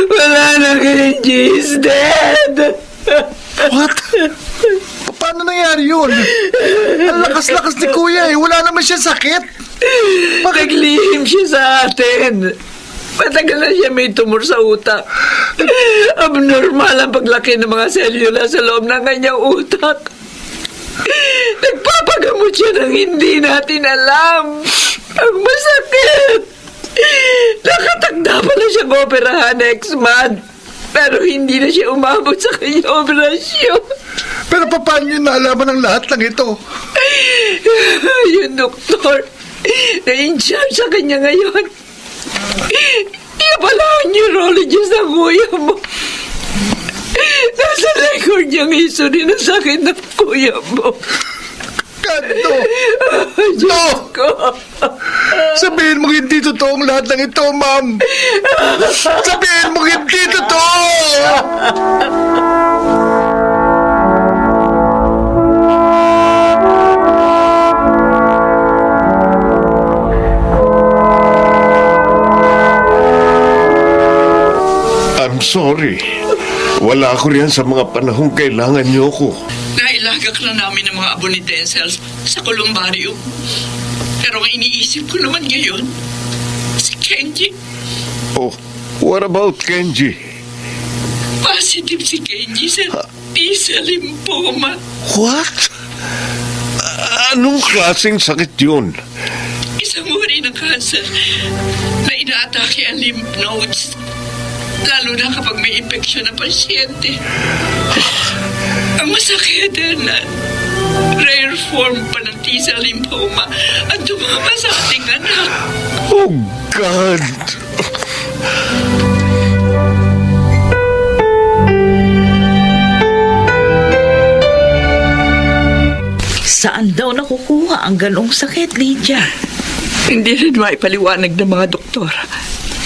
Wala na, Kenji is dead. What? Paano nangyari yun? Ang lakas-lakas ni kuya eh. Wala naman siya sakit. Naglihim siya sa atin. Matagal na siya may tumor sa utak. Abnormal ang paglaki ng mga selula sa loob ng kanyang utak. Nagpapagamot siya ng hindi natin alam. Ang masakit. Nakatakda pa na siyang operahan next month. Pero hindi na siya umabot sa kanyang operasyon. Pero paano yun naalaman ng lahat ng ito? Yung doktor na in charge sa kanya ngayon. Iya pala ang neurologist ng kuya mo. Nasa record niyang history ng sakit ng kuya mo. Kanto! Diyos ko! Sabihin mo hindi totoong lahat ng ito, ma'am! Sabihin mo hindi totoo! I'm sorry. Wala ako riyan sa mga panahong kailangan niyo ko. Nailagak na namin ang mga abonitensels sa kolumbarium. Pero ang iniisip ko naman ngayon, si Kenji. Oh, what about Kenji? Positive si Kenji sa T-cell lymphoma. What? Anong klaseng sakit yun? Isang uri ng cancer na inaatake ang lymph nodes. Lalo na kapag may infeksyon ng pasyente. Ang masakit, Hernan, rare form pa ng T-cell lymphoma at tumama sa ating anak. Oh, God! Saan daw nakukuha ang ganong sakit, Lydia? Hindi rin maipaliwanag ng mga doktor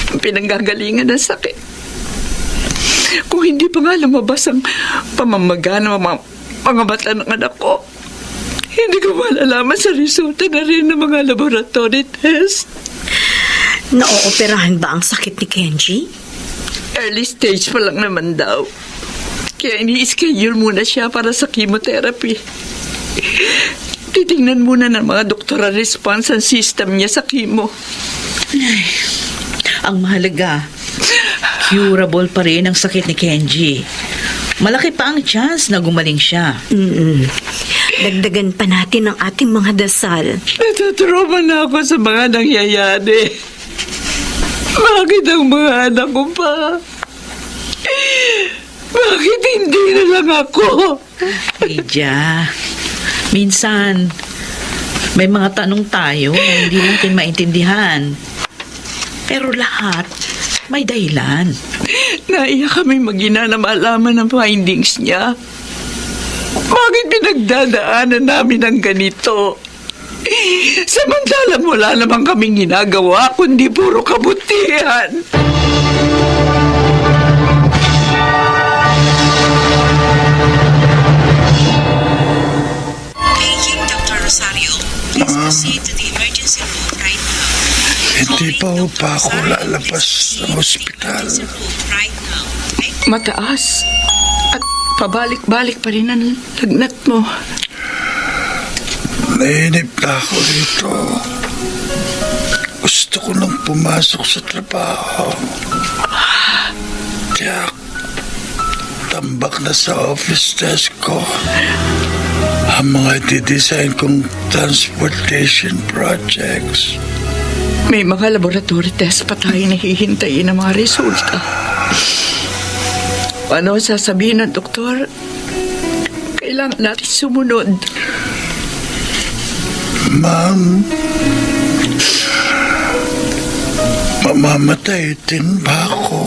ang pinanggagalingan ng sakit. Kung hindi pa nga lumabas ang pamamaga ng mga mata ng anak ko, hindi ko malalaman sa resulta na rin ng mga laboratory test. Naooperahan ba ang sakit ni Kenji? Early stage pa lang naman daw. Kaya ini-schedule muna siya para sa chemotherapy. Titingnan muna ng mga doktor ang response ang system niya sa chemo. Ang mahalaga, curable pa rin ang sakit ni Kenji. Malaki pa ang chance na gumaling siya. Dagdagan pa natin ang ating mga dasal. Natutrauma na ako sa mga nangyayari. Bakit ang mga anak ko pa? Bakit hindi na lang ako? Lydia, minsan may mga tanong tayo na hindi natin maintindihan. Pero lahat may dahilan. Naiyak kami mag-ina na malaman ang findings niya. Bakit pinagdadaanan namin ang ganito? Samantalang wala naman kaming ginagawa kundi puro kabutihan. Paging Dr. Rosario, please proceed to the emergency room right now. Hindi pa ho pa ako lalabas ng ospital. Right now. Okay? Mataas. At pabalik-balik pa rin ang lagnat mo. Nainip na ako dito. Gusto ko nang pumasok sa trabaho. Kaya tambak na sa office desk ko ang mga didesign kong transportation projects. May mga laboratory test pa tayo nahihintayin ng mga resulta. Ano sasabihin ng doktor? Kailangan natin sumunod. Ma'am, mamamatay din ba ako?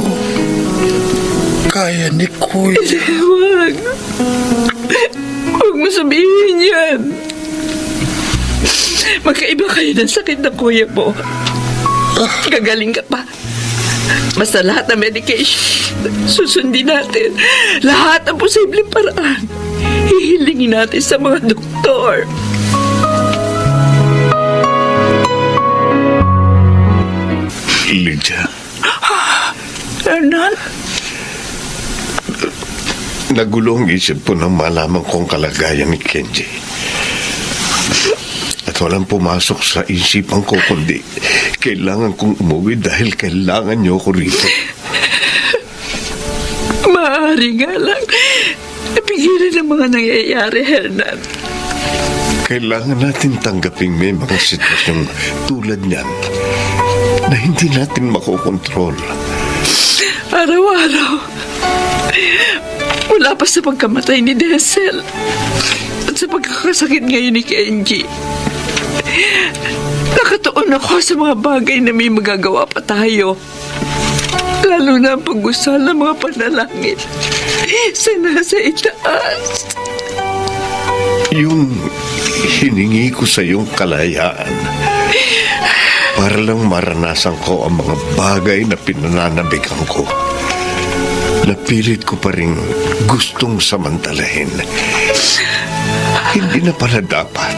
Kaya ni Kuya. Huwag. Huwag mo sabihin yan. Magkaiba kayo ng sakit ng kuya mo. Gagaling ka pa. Basta lahat ng medication, susundin natin. Lahat ng posibleng paraan. Hihilingin natin sa mga doktor. Lydia, Hernan? nagulo ang isip ko nang malaman kong kalagayan ni Kenji. At walang pumasok sa isipan ko kundi kailangan kong umuwi dahil kailangan niyo ko rito. Maaari nga lang. Napigilan ang mga nangyayari, Hernan. Kailangan natin tanggaping may mga sitwasyong tulad niyan na hindi natin makokontrol. Araw-araw. Mula pa sa pagkamatay ni Denzel at sa pagkakasakit ngayon ni Kenji, nakatuon ako sa mga bagay na may magagawa pa tayo. Lalo na ang pag-usal ng mga panalangin sa nasa itaas. Yung hiningi ko sa iyong kalayaan para lang maranasan ko ang mga bagay na pinananabigan ko. Napilit ko pa rin gustong samantalahin. Hindi na pala dapat.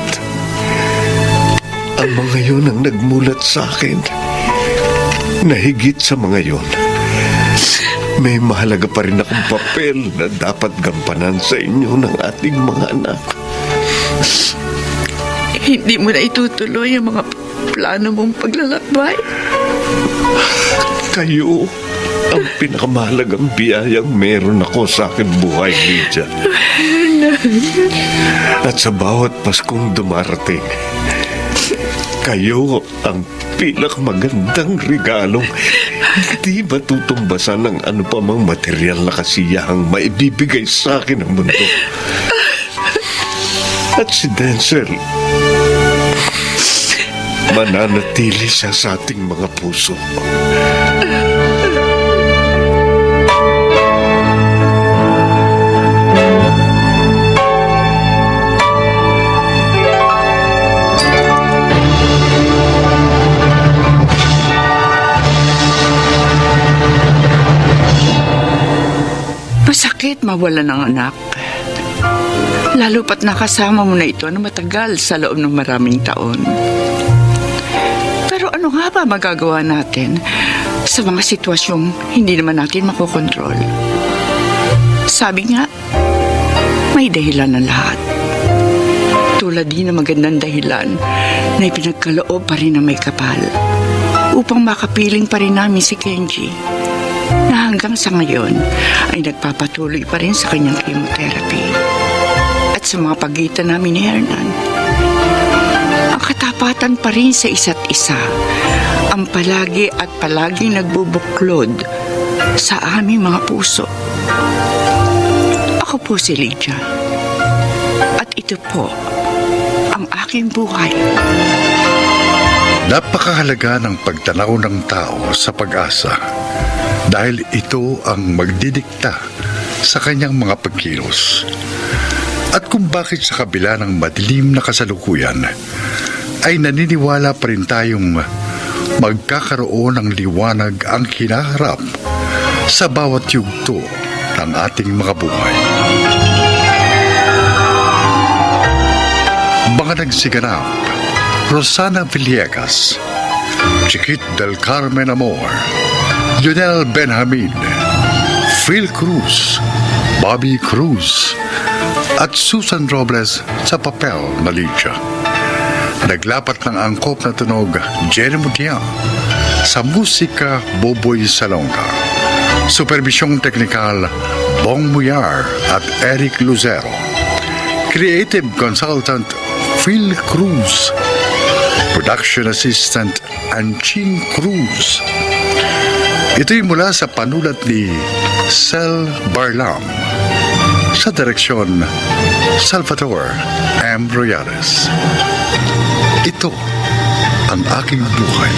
Ang mga yun ang nagmulat sa akin. Nahigit sa mga yun, may mahalaga pa rin akong papel na dapat gampanan sa inyo ng ating mga anak. Hindi mo na itutuloy ang mga plano mong paglalakbay. Kayo ang pinakamahalagang biyayang meron ako sa aking buhay, Lydia. At sa bawat Paskong dumarating, kayo ang pinakamagandang regalong hindi matutumbasan ng ano pa mang material na kasiyahang maibibigay sa akin ng mundo. At si Denzel, mananatili siya sa ating mga puso. Masakit mawala ng anak. Lalo pat nakasama mo na ito na matagal sa loob ng maraming taon. Pero ano nga ba magagawa natin sa mga sitwasyong hindi naman natin makokontrol? Sabi nga, may dahilan ng lahat. Tulad din ng magandang dahilan na ipinagkaloob pa rin ng may kapal upang makapiling pa rin namin si Kenji, na hanggang sa ngayon ay nagpapatuloy pa rin sa kanyang chemotherapy. At sa mga pagitan namin ni Hernan, ang katapatan pa rin sa isa't isa ang palagi at palaging nagbubuklod sa aming mga puso. Ako po si Lydia. At ito po ang aking buhay. Napakahalaga ng pagtanaw ng tao sa pag-asa dahil ito ang magdidikta sa kanyang mga pagkilos. At kung bakit sa kabila ng madilim na kasalukuyan ay naniniwala pa rin tayong magkakaroon ng liwanag ang hinaharap sa bawat yugto ng ating mga buhay. Mga nagsiganap: Rosana Villegas, Chiquit del Carmen Amor, Lionel Benjamin, Phil Cruz, Bobby Cruz, at Susan Robles sa papel na Lydia. Naglapat ng angkop na tunog Jenny Mutia, sa musika Boboy Salonga. Supervisyong teknikal Bong Muyar at Eric Lucero. Creative consultant Phil Cruz. Production assistant Anchin Cruz. Ito'y mula sa panulat ni Sel Barlam. Sa direksyon Salvador M. Royales. Ito ang aking buhay.